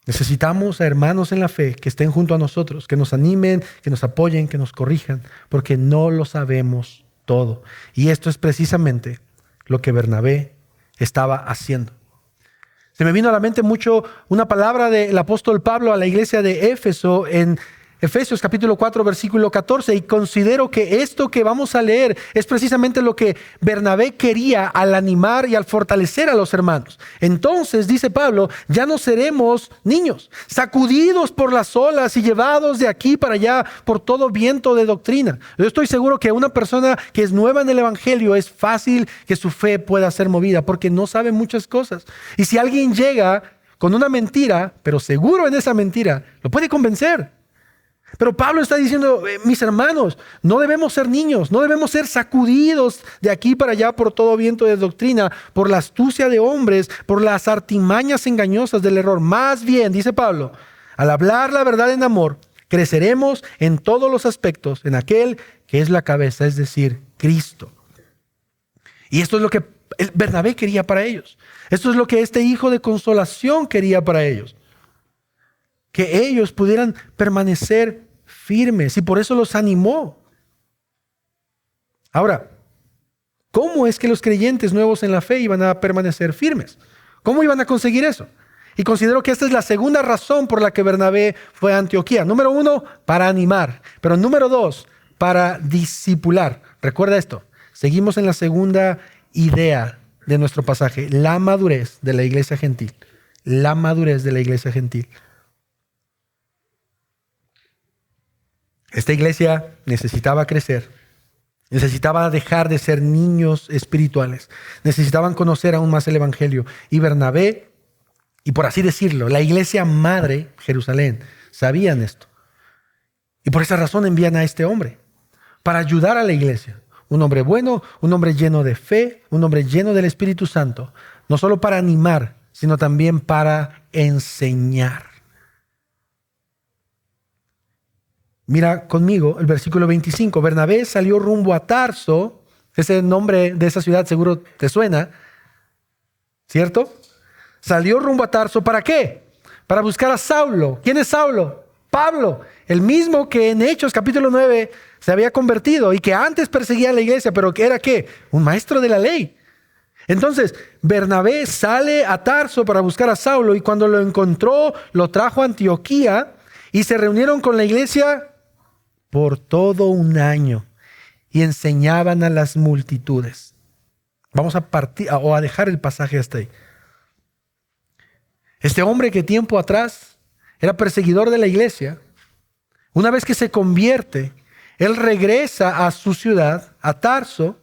Necesitamos a hermanos en la fe que estén junto a nosotros, que nos animen, que nos apoyen, que nos corrijan, porque no lo sabemos todo. Y esto es precisamente lo que Bernabé estaba haciendo. Se me vino a la mente mucho una palabra del apóstol Pablo a la iglesia de Éfeso en Efesios capítulo 4, versículo 14, y considero que esto que vamos a leer es precisamente lo que Bernabé quería al animar y al fortalecer a los hermanos. Entonces, dice Pablo, ya no seremos niños, sacudidos por las olas y llevados de aquí para allá por todo viento de doctrina. Yo estoy seguro que una persona que es nueva en el evangelio es fácil que su fe pueda ser movida porque no sabe muchas cosas. Y si alguien llega con una mentira, pero seguro en esa mentira, lo puede convencer. Pero Pablo está diciendo, mis hermanos, no debemos ser niños, no debemos ser sacudidos de aquí para allá por todo viento de doctrina, por la astucia de hombres, por las artimañas engañosas del error. Más bien, dice Pablo, al hablar la verdad en amor, creceremos en todos los aspectos, en aquel que es la cabeza, es decir, Cristo. Y esto es lo que Bernabé quería para ellos. Esto es lo que este hijo de consolación quería para ellos. Que ellos pudieran permanecer firmes y por eso los animó. Ahora, ¿cómo es que los creyentes nuevos en la fe iban a permanecer firmes? ¿Cómo iban a conseguir eso? Y considero que esta es la segunda razón por la que Bernabé fue a Antioquía. Número 1, para animar. Pero número 2, para discipular. Recuerda esto. Seguimos en la segunda idea de nuestro pasaje. La madurez de la iglesia gentil. La madurez de la iglesia gentil. Esta iglesia necesitaba crecer, necesitaba dejar de ser niños espirituales, necesitaban conocer aún más el evangelio. Y Bernabé, y por así decirlo, la iglesia madre, Jerusalén, sabían esto. Y por esa razón envían a este hombre, para ayudar a la iglesia. Un hombre bueno, un hombre lleno de fe, un hombre lleno del Espíritu Santo, no solo para animar, sino también para enseñar. Mira conmigo el versículo 25. Bernabé salió rumbo a Tarso. Ese nombre de esa ciudad seguro te suena, ¿cierto? Salió rumbo a Tarso, ¿para qué? Para buscar a Saulo. ¿Quién es Saulo? Pablo, el mismo que en Hechos capítulo 9 se había convertido y que antes perseguía a la iglesia, pero que era ¿qué? Un maestro de la ley. Entonces, Bernabé sale a Tarso para buscar a Saulo y cuando lo encontró, lo trajo a Antioquía y se reunieron con la iglesia por todo un año y enseñaban a las multitudes. Vamos a partir o a dejar el pasaje hasta ahí. Este hombre que tiempo atrás era perseguidor de la iglesia, una vez que se convierte, él regresa a su ciudad, a Tarso,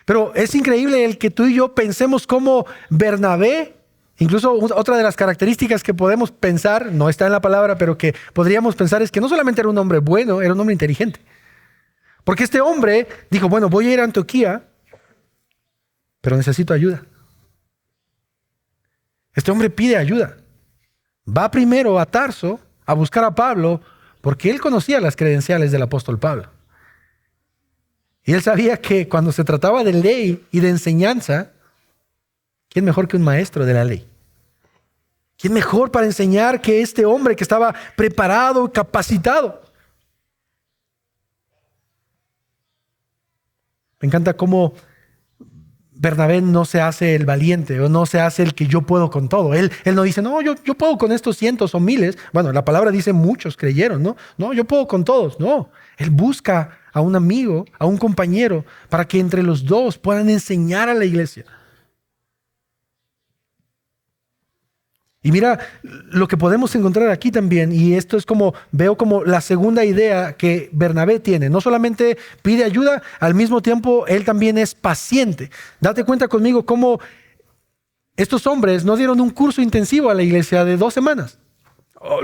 pero es increíble el que tú y yo pensemos como Bernabé. Incluso otra de las características que podemos pensar, no está en la palabra, pero que podríamos pensar es que no solamente era un hombre bueno, era un hombre inteligente. Porque este hombre dijo, bueno, voy a ir a Antioquía, pero necesito ayuda. Este hombre pide ayuda. Va primero a Tarso a buscar a Pablo porque él conocía las credenciales del apóstol Pablo. Y él sabía que cuando se trataba de ley y de enseñanza, ¿quién mejor que un maestro de la ley? ¿Quién mejor para enseñar que este hombre que estaba preparado, capacitado? Me encanta cómo Bernabé no se hace el valiente o no se hace el que yo puedo con todo. Él no dice, no, yo puedo con estos cientos o miles. Bueno, la palabra dice muchos creyeron, ¿no? No, yo puedo con todos. No, él busca a un amigo, a un compañero, para que entre los dos puedan enseñar a la iglesia. Y mira lo que podemos encontrar aquí también, y esto es como, veo como la segunda idea que Bernabé tiene. No solamente pide ayuda, al mismo tiempo él también es paciente. Date cuenta conmigo cómo estos hombres no dieron un curso intensivo a la iglesia de 2 semanas.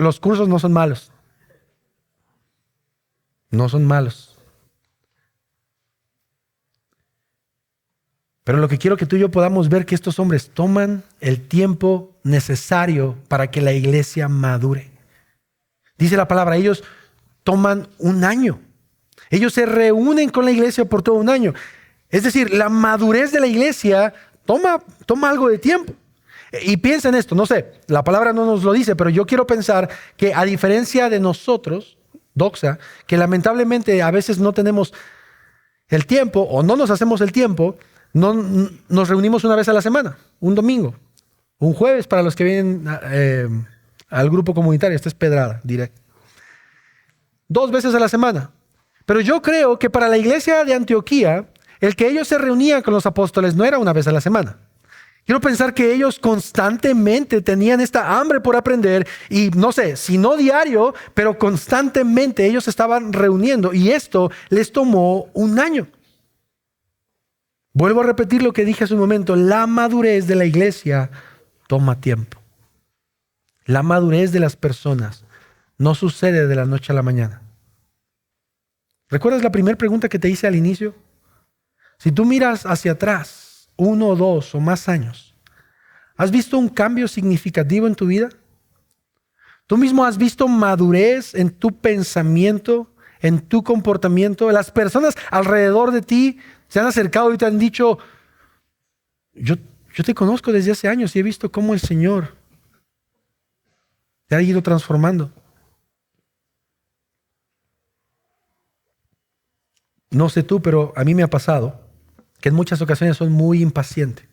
Los cursos no son malos. No son malos. Pero lo que quiero que tú y yo podamos ver que estos hombres toman el tiempo necesario para que la iglesia madure. Dice la palabra, ellos toman un año. Ellos se reúnen con la iglesia por todo un año. Es decir, la madurez de la iglesia toma algo de tiempo. Y piensa en esto, no sé, la palabra no nos lo dice, pero yo quiero pensar que a diferencia de nosotros, doxa, que lamentablemente a veces no tenemos el tiempo o no nos hacemos el tiempo, no nos reunimos una vez a la semana, un domingo, un jueves para los que vienen al grupo comunitario. Esta es pedrada directa. 2 veces a la semana. Pero yo creo que para la iglesia de Antioquía, el que ellos se reunían con los apóstoles no era una vez a la semana. Quiero pensar que ellos constantemente tenían esta hambre por aprender y no sé, si no diario, pero constantemente ellos estaban reuniendo y esto les tomó 1 año. Vuelvo a repetir lo que dije hace un momento, la madurez de la iglesia toma tiempo. La madurez de las personas no sucede de la noche a la mañana. ¿Recuerdas la primera pregunta que te hice al inicio? Si tú miras hacia atrás, 1, 2 o más años, ¿has visto un cambio significativo en tu vida? ¿Tú mismo has visto madurez en tu pensamiento, en tu comportamiento? Las personas alrededor de ti se han acercado y te han dicho, yo te conozco desde hace años y he visto cómo el Señor te ha ido transformando. No sé tú, pero a mí me ha pasado que en muchas ocasiones soy muy impaciente.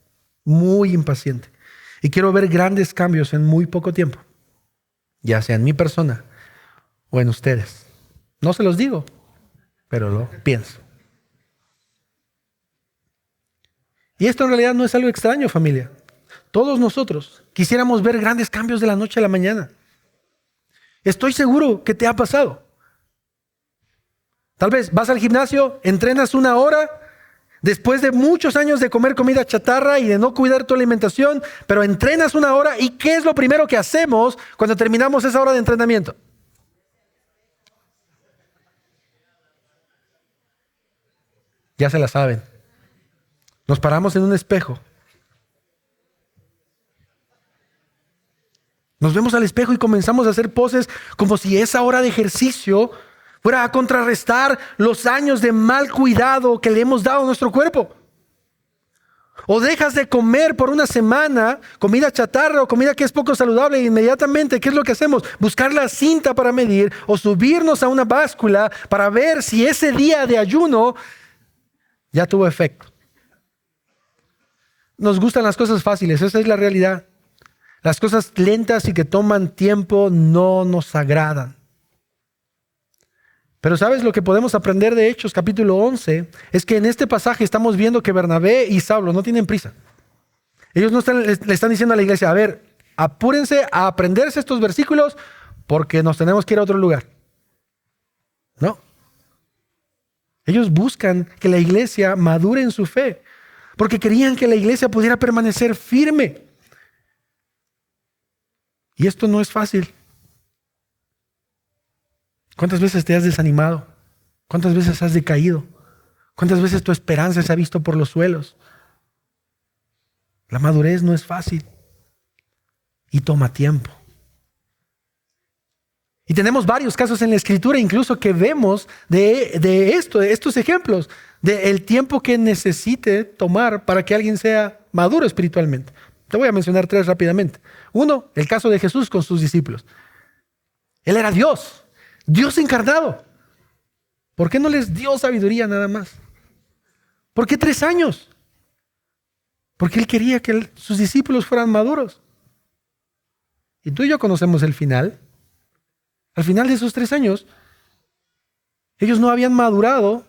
Y quiero ver grandes cambios en muy poco tiempo, ya sea en mi persona o en ustedes. No se los digo, pero lo pienso. Y esto en realidad no es algo extraño, familia. Todos nosotros quisiéramos ver grandes cambios de la noche a la mañana. Estoy seguro que te ha pasado. Tal vez vas al gimnasio, entrenas 1 hora, después de muchos años de comer comida chatarra y de no cuidar tu alimentación, pero entrenas 1 hora y ¿qué es lo primero que hacemos cuando terminamos esa hora de entrenamiento? Ya se la saben. Nos paramos en un espejo. Nos vemos al espejo y comenzamos a hacer poses como si esa hora de ejercicio fuera a contrarrestar los años de mal cuidado que le hemos dado a nuestro cuerpo. O dejas de comer por 1 semana comida chatarra o comida que es poco saludable e inmediatamente, ¿qué es lo que hacemos? Buscar la cinta para medir o subirnos a una báscula para ver si ese día de ayuno ya tuvo efecto. Nos gustan las cosas fáciles, esa es la realidad. Las cosas lentas y que toman tiempo no nos agradan. Pero ¿sabes lo que podemos aprender de Hechos capítulo 11? Es que en este pasaje estamos viendo que Bernabé y Saulo no tienen prisa. Ellos no le están diciendo a la iglesia, a ver, apúrense a aprenderse estos versículos porque nos tenemos que ir a otro lugar. No. Ellos buscan que la iglesia madure en su fe porque querían que la iglesia pudiera permanecer firme. Y esto no es fácil. ¿Cuántas veces te has desanimado? ¿Cuántas veces has decaído? ¿Cuántas veces tu esperanza se ha visto por los suelos? La madurez no es fácil y toma tiempo. Y tenemos varios casos en la Escritura incluso que vemos de estos ejemplos, del tiempo que necesite tomar para que alguien sea maduro espiritualmente. Te voy a mencionar 3 rápidamente. 1, el caso de Jesús con sus discípulos. Él era Dios encarnado. ¿Por qué no les dio sabiduría nada más? ¿Por qué 3 años? Porque Él quería que sus discípulos fueran maduros. Y tú y yo conocemos el final. Al final de esos 3 años, ellos no habían madurado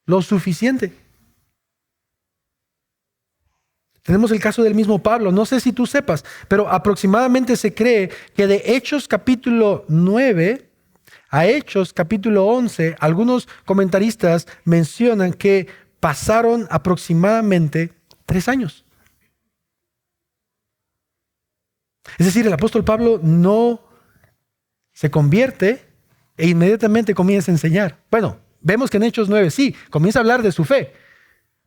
lo suficiente. Tenemos el caso del mismo Pablo. No sé si tú sepas, pero aproximadamente se cree que de Hechos capítulo 9 a Hechos capítulo 11, algunos comentaristas mencionan que pasaron aproximadamente 3 años. Es decir, el apóstol Pablo no se convierte e inmediatamente comienza a enseñar. Bueno, vemos que en Hechos 9 sí, comienza a hablar de su fe.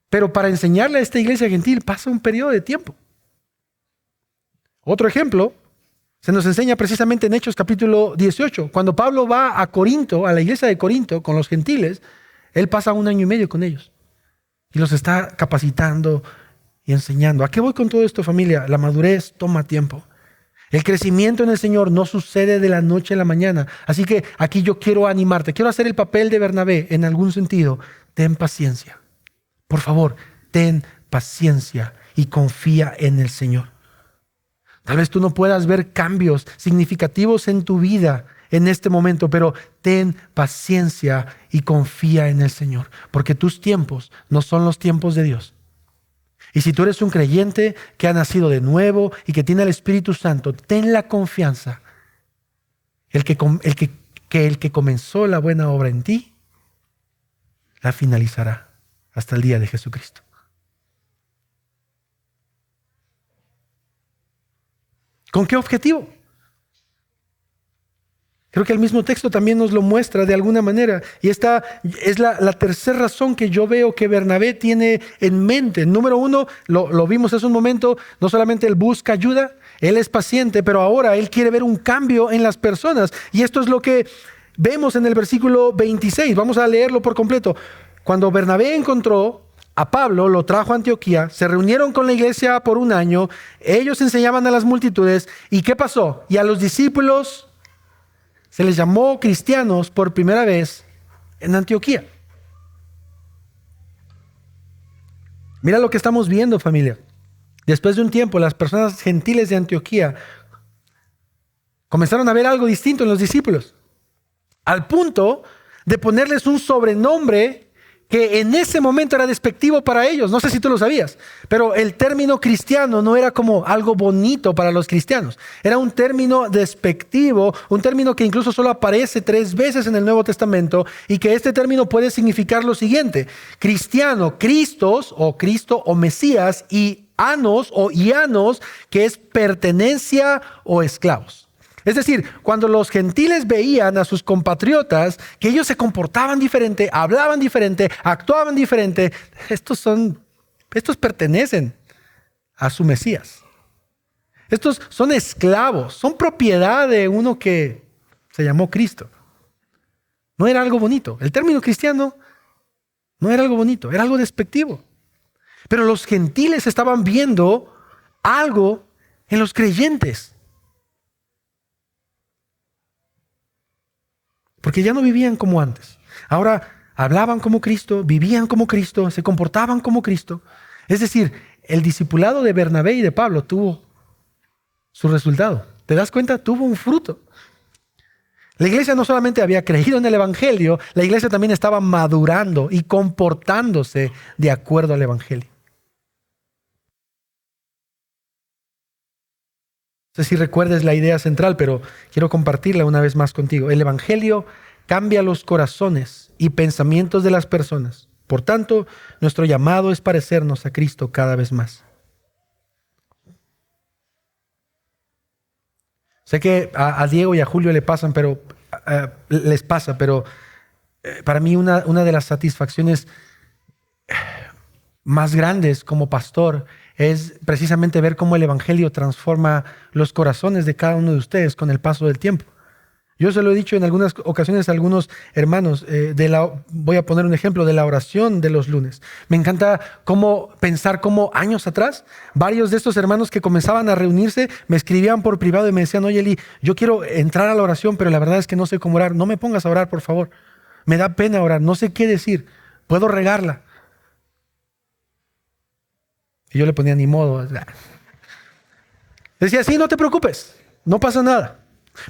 Pero para enseñarle a esta iglesia gentil pasa un periodo de tiempo. Otro ejemplo se nos enseña precisamente en Hechos capítulo 18. Cuando Pablo va a Corinto, a la iglesia de Corinto, con los gentiles, él pasa 1 año y medio con ellos. Y los está capacitando y enseñando. ¿A qué voy con todo esto, familia? La madurez toma tiempo. El crecimiento en el Señor no sucede de la noche a la mañana. Así que aquí yo quiero animarte. Quiero hacer el papel de Bernabé en algún sentido. Ten paciencia. Por favor, ten paciencia y confía en el Señor. Tal vez tú no puedas ver cambios significativos en tu vida en este momento, pero ten paciencia y confía en el Señor, porque tus tiempos no son los tiempos de Dios. Y si tú eres un creyente que ha nacido de nuevo y que tiene el Espíritu Santo, ten la confianza. El que comenzó la buena obra en ti, la finalizará hasta el día de Jesucristo. ¿Con qué objetivo? Creo que el mismo texto también nos lo muestra de alguna manera. Y esta es la tercera razón que yo veo que Bernabé tiene en mente. Número uno, lo vimos hace un momento, no solamente él busca ayuda, él es paciente, pero ahora él quiere ver un cambio en las personas. Y esto es lo que vemos en el versículo 26. Vamos a leerlo por completo. Cuando Bernabé encontró a Pablo, lo trajo a Antioquía, se reunieron con la iglesia por un año, ellos enseñaban a las multitudes. ¿Y qué pasó? Y a los discípulos se les llamó cristianos por primera vez en Antioquía. Mira lo que estamos viendo, familia. Después de un tiempo, las personas gentiles de Antioquía comenzaron a ver algo distinto en los discípulos, al punto de ponerles un sobrenombre que en ese momento era despectivo para ellos. No sé si tú lo sabías, pero el término cristiano no era como algo bonito para los cristianos. Era un término despectivo, un término que incluso solo aparece 3 veces en el Nuevo Testamento, y que este término puede significar lo siguiente: cristiano, Cristos o Cristo o Mesías, y anos o ianos, que es pertenencia o esclavos. Es decir, cuando los gentiles veían a sus compatriotas que ellos se comportaban diferente, hablaban diferente, actuaban diferente, estos pertenecen a su Mesías. Estos son esclavos, son propiedad de uno que se llamó Cristo. No era algo bonito. El término cristiano no era algo bonito, era algo despectivo. Pero los gentiles estaban viendo algo en los creyentes. Porque ya no vivían como antes. Ahora hablaban como Cristo, vivían como Cristo, se comportaban como Cristo. Es decir, el discipulado de Bernabé y de Pablo tuvo su resultado. ¿Te das cuenta? Tuvo un fruto. La iglesia no solamente había creído en el Evangelio, la iglesia también estaba madurando y comportándose de acuerdo al Evangelio. No sé si recuerdes la idea central, pero quiero compartirla una vez más contigo. El Evangelio cambia los corazones y pensamientos de las personas. Por tanto, nuestro llamado es parecernos a Cristo cada vez más. Sé que a Diego y a Julio les pasa, pero para mí una de las satisfacciones más grandes como pastor es precisamente ver cómo el Evangelio transforma los corazones de cada uno de ustedes con el paso del tiempo. Yo se lo he dicho en algunas ocasiones a algunos hermanos, voy a poner un ejemplo de la oración de los lunes. Me encanta pensar cómo años atrás, varios de estos hermanos que comenzaban a reunirse me escribían por privado y me decían: oye, Eli, yo quiero entrar a la oración, pero la verdad es que no sé cómo orar. No me pongas a orar, por favor. Me da pena orar, no sé qué decir, puedo regarla. Y yo le ponía: ni modo. Decía: sí, no te preocupes, no pasa nada.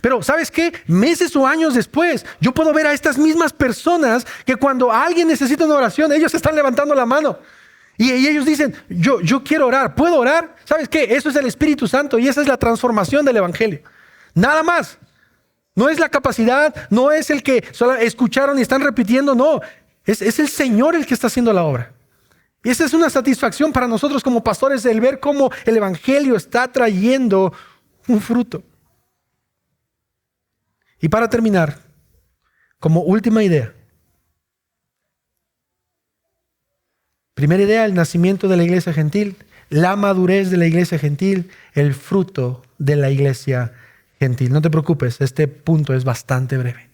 Pero ¿sabes qué? Meses o años después, yo puedo ver a estas mismas personas que cuando alguien necesita una oración, ellos están levantando la mano. Y ellos dicen: yo quiero orar, ¿puedo orar? ¿Sabes qué? Eso es el Espíritu Santo y esa es la transformación del Evangelio. Nada más. No es la capacidad, no es el que solo escucharon y están repitiendo, no. Es el Señor el que está haciendo la obra. Y esa es una satisfacción para nosotros como pastores, el ver cómo el Evangelio está trayendo un fruto. Y para terminar, como última idea. Primera idea, el nacimiento de la iglesia gentil, la madurez de la iglesia gentil, el fruto de la iglesia gentil. No te preocupes, este punto es bastante breve.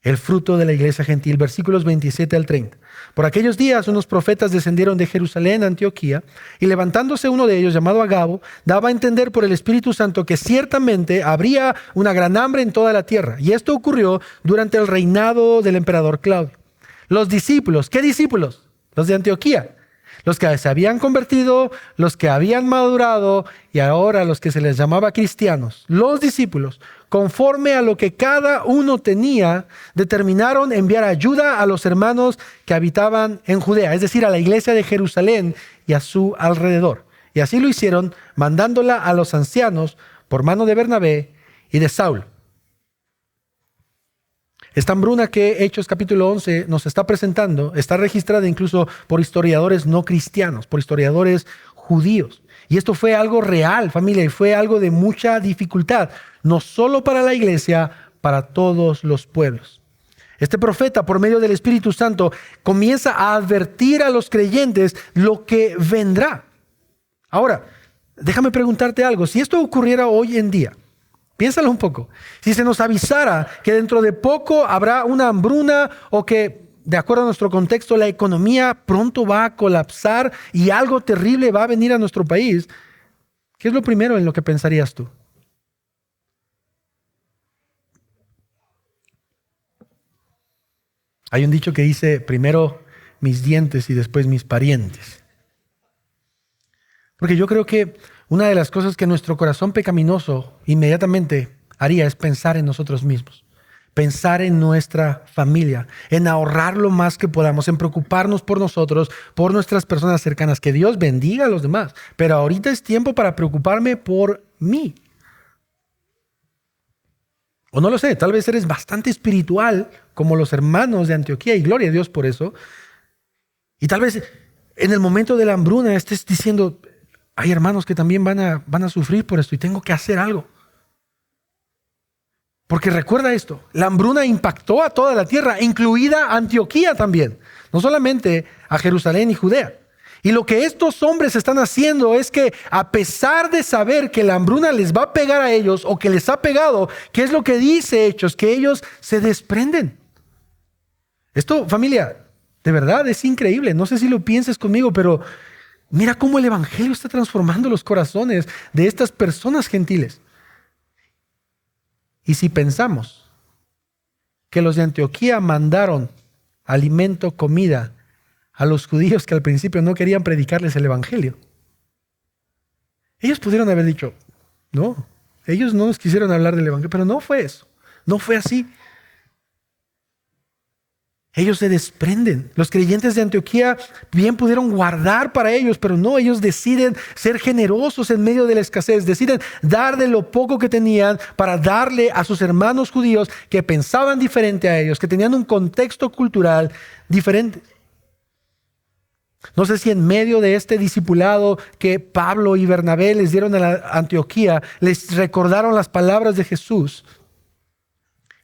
El fruto de la iglesia gentil, versículos 27 al 30. Por aquellos días unos profetas descendieron de Jerusalén a Antioquía, y levantándose uno de ellos, llamado Agabo, daba a entender por el Espíritu Santo que ciertamente habría una gran hambre en toda la tierra. Y esto ocurrió durante el reinado del emperador Claudio. Los discípulos, ¿qué discípulos? Los de Antioquía. Los que se habían convertido, los que habían madurado y ahora los que se les llamaba cristianos. Los discípulos, conforme a lo que cada uno tenía, determinaron enviar ayuda a los hermanos que habitaban en Judea, es decir, a la iglesia de Jerusalén y a su alrededor. Y así lo hicieron, mandándola a los ancianos por mano de Bernabé y de Saulo. Esta hambruna que Hechos capítulo 11 nos está presentando está registrada incluso por historiadores no cristianos, por historiadores judíos. Y esto fue algo real, familia, y fue algo de mucha dificultad, no solo para la iglesia, para todos los pueblos. Este profeta, por medio del Espíritu Santo, comienza a advertir a los creyentes lo que vendrá. Ahora, déjame preguntarte algo. Si esto ocurriera hoy en día, piénsalo un poco. Si se nos avisara que dentro de poco habrá una hambruna o que, de acuerdo a nuestro contexto, la economía pronto va a colapsar y algo terrible va a venir a nuestro país, ¿qué es lo primero en lo que pensarías tú? Hay un dicho que dice, primero mis dientes y después mis parientes. Porque yo creo que una de las cosas que nuestro corazón pecaminoso inmediatamente haría es pensar en nosotros mismos, pensar en nuestra familia, en ahorrar lo más que podamos, en preocuparnos por nosotros, por nuestras personas cercanas, que Dios bendiga a los demás. Pero ahorita es tiempo para preocuparme por mí. O no lo sé, tal vez eres bastante espiritual como los hermanos de Antioquía y gloria a Dios por eso. Y tal vez en el momento de la hambruna estés diciendo, hay hermanos que también van a sufrir por esto y tengo que hacer algo. Porque recuerda esto, la hambruna impactó a toda la tierra, incluida Antioquía también, no solamente a Jerusalén y Judea. Y lo que estos hombres están haciendo es que, a pesar de saber que la hambruna les va a pegar a ellos o que les ha pegado, ¿qué es lo que dice Hechos? Que ellos se desprenden. Esto, familia, de verdad es increíble. No sé si lo pienses conmigo, pero mira cómo el evangelio está transformando los corazones de estas personas gentiles. Y si pensamos que los de Antioquía mandaron alimento, comida a los judíos que al principio no querían predicarles el evangelio, ellos pudieron haber dicho, no, ellos no nos quisieron hablar del evangelio, pero no fue eso, no fue así. Ellos se desprenden. Los creyentes de Antioquía bien pudieron guardar para ellos, pero no, ellos deciden ser generosos en medio de la escasez, deciden dar de lo poco que tenían para darle a sus hermanos judíos que pensaban diferente a ellos, que tenían un contexto cultural diferente. No sé si en medio de este discipulado que Pablo y Bernabé les dieron a la Antioquía, les recordaron las palabras de Jesús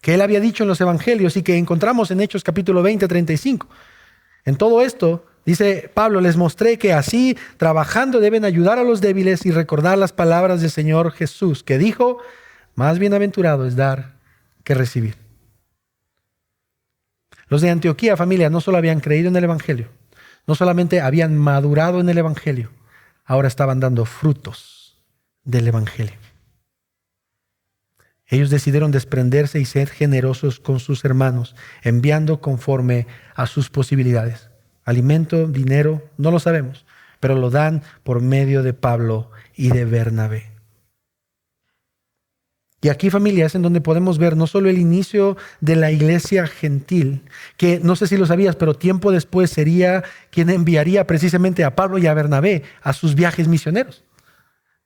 que él había dicho en los evangelios y que encontramos en Hechos capítulo 20, 35. En todo esto, dice Pablo, les mostré que así, trabajando, deben ayudar a los débiles y recordar las palabras del Señor Jesús, que dijo, más bienaventurado es dar que recibir. Los de Antioquía, familia, no solo habían creído en el evangelio, no solamente habían madurado en el evangelio, ahora estaban dando frutos del evangelio. Ellos decidieron desprenderse y ser generosos con sus hermanos, enviando conforme a sus posibilidades. Alimento, dinero, no lo sabemos, pero lo dan por medio de Pablo y de Bernabé. Y aquí, familia, es en donde podemos ver no solo el inicio de la iglesia gentil, que no sé si lo sabías, pero tiempo después sería quien enviaría precisamente a Pablo y a Bernabé a sus viajes misioneros.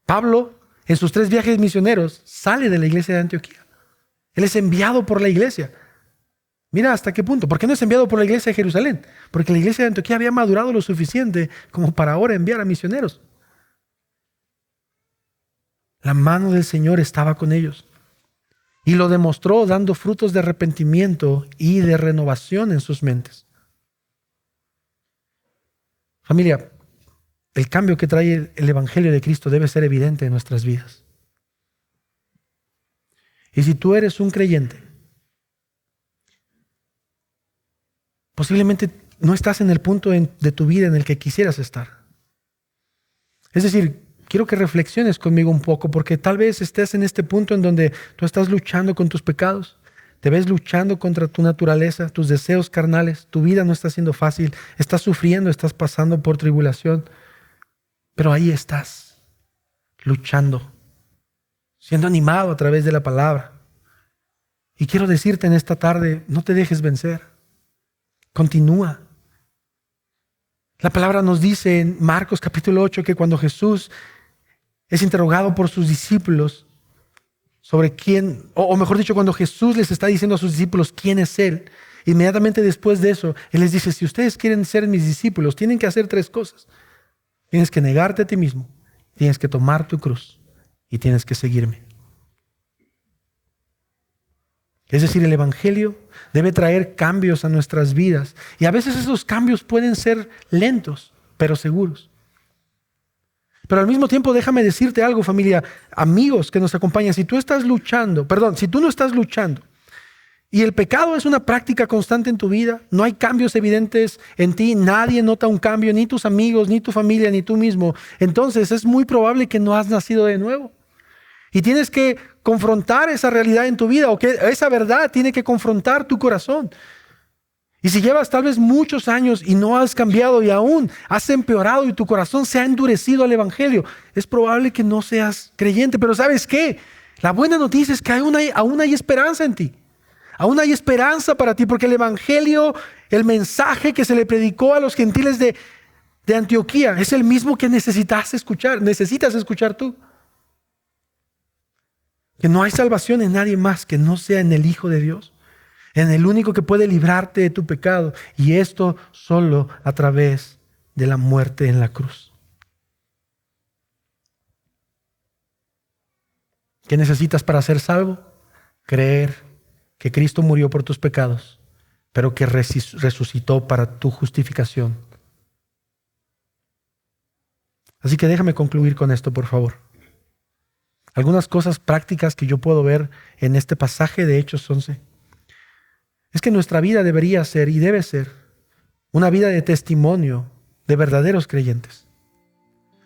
Pablo, en sus 3 viajes misioneros, sale de la iglesia de Antioquía. Él es enviado por la iglesia. Mira hasta qué punto. ¿Por qué no es enviado por la iglesia de Jerusalén? Porque la iglesia de Antioquía había madurado lo suficiente como para ahora enviar a misioneros. La mano del Señor estaba con ellos. Y lo demostró dando frutos de arrepentimiento y de renovación en sus mentes. Familia, el cambio que trae el Evangelio de Cristo debe ser evidente en nuestras vidas. Y si tú eres un creyente posiblemente no estás en el punto de tu vida en el que quisieras estar. Es decir, quiero que reflexiones conmigo un poco, porque tal vez estés en este punto en donde tú estás luchando con tus pecados, te ves luchando contra tu naturaleza, tus deseos carnales, tu vida no está siendo fácil, estás sufriendo, estás pasando por tribulación, pero ahí estás, luchando, siendo animado a través de la palabra. Y quiero decirte en esta tarde, no te dejes vencer, continúa. La palabra nos dice en Marcos capítulo 8 que cuando Jesús es interrogado por sus discípulos sobre quién, o mejor dicho, cuando Jesús les está diciendo a sus discípulos quién es Él, inmediatamente después de eso, Él les dice, si ustedes quieren ser mis discípulos, tienen que hacer 3 cosas. Tienes que negarte a ti mismo, tienes que tomar tu cruz y tienes que seguirme. Es decir, el Evangelio debe traer cambios a nuestras vidas. Y a veces esos cambios pueden ser lentos, pero seguros. Pero al mismo tiempo, déjame decirte algo, familia, amigos que nos acompañan. Si tú no estás luchando y el pecado es una práctica constante en tu vida, no hay cambios evidentes en ti, nadie nota un cambio, ni tus amigos, ni tu familia, ni tú mismo, entonces es muy probable que no has nacido de nuevo. Y tienes que confrontar esa realidad en tu vida, o que esa verdad tiene que confrontar tu corazón. Y si llevas tal vez muchos años y no has cambiado y aún has empeorado y tu corazón se ha endurecido al Evangelio, es probable que no seas creyente. Pero ¿sabes qué? La buena noticia es que aún hay esperanza en ti. Aún hay esperanza para ti, porque el Evangelio, el mensaje que se le predicó a los gentiles de Antioquía, es el mismo que necesitas escuchar tú. Que no hay salvación en nadie más que no sea en el Hijo de Dios, en el único que puede librarte de tu pecado, y esto solo a través de la muerte en la cruz. ¿Qué necesitas para ser salvo? Creer que Cristo murió por tus pecados, pero que resucitó para tu justificación. Así que déjame concluir con esto, por favor. Algunas cosas prácticas que yo puedo ver en este pasaje de Hechos 11 es que nuestra vida debería ser y debe ser una vida de testimonio de verdaderos creyentes,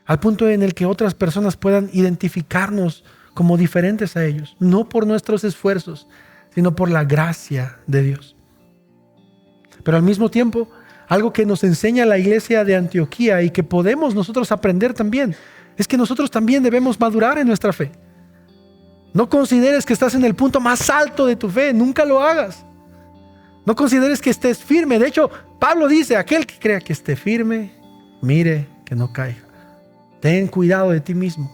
al punto en el que otras personas puedan identificarnos como diferentes a ellos, no por nuestros esfuerzos, sino por la gracia de Dios. Pero al mismo tiempo, algo que nos enseña la iglesia de Antioquía y que podemos nosotros aprender también, es que nosotros también debemos madurar en nuestra fe. No consideres que estás en el punto más alto de tu fe, nunca lo hagas. No consideres que estés firme. De hecho, Pablo dice, aquel que crea que esté firme, mire que no caiga. Ten cuidado de ti mismo.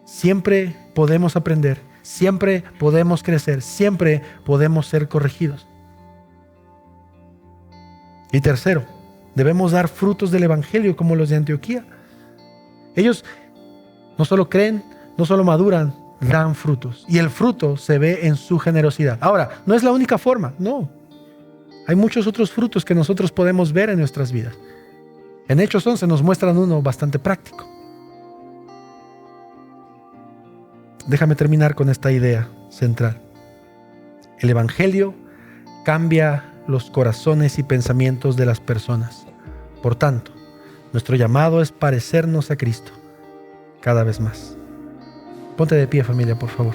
Siempre podemos aprender, siempre podemos crecer, siempre podemos ser corregidos. Y tercero, debemos dar frutos del Evangelio como los de Antioquía. Ellos no solo creen, no solo maduran, dan frutos. Y el fruto se ve en su generosidad. Ahora, no es la única forma, no. Hay muchos otros frutos que nosotros podemos ver en nuestras vidas. En Hechos 11 nos muestran uno bastante práctico. Déjame terminar con esta idea central. El Evangelio cambia los corazones y pensamientos de las personas. Por tanto, nuestro llamado es parecernos a Cristo cada vez más. Ponte de pie, familia, por favor.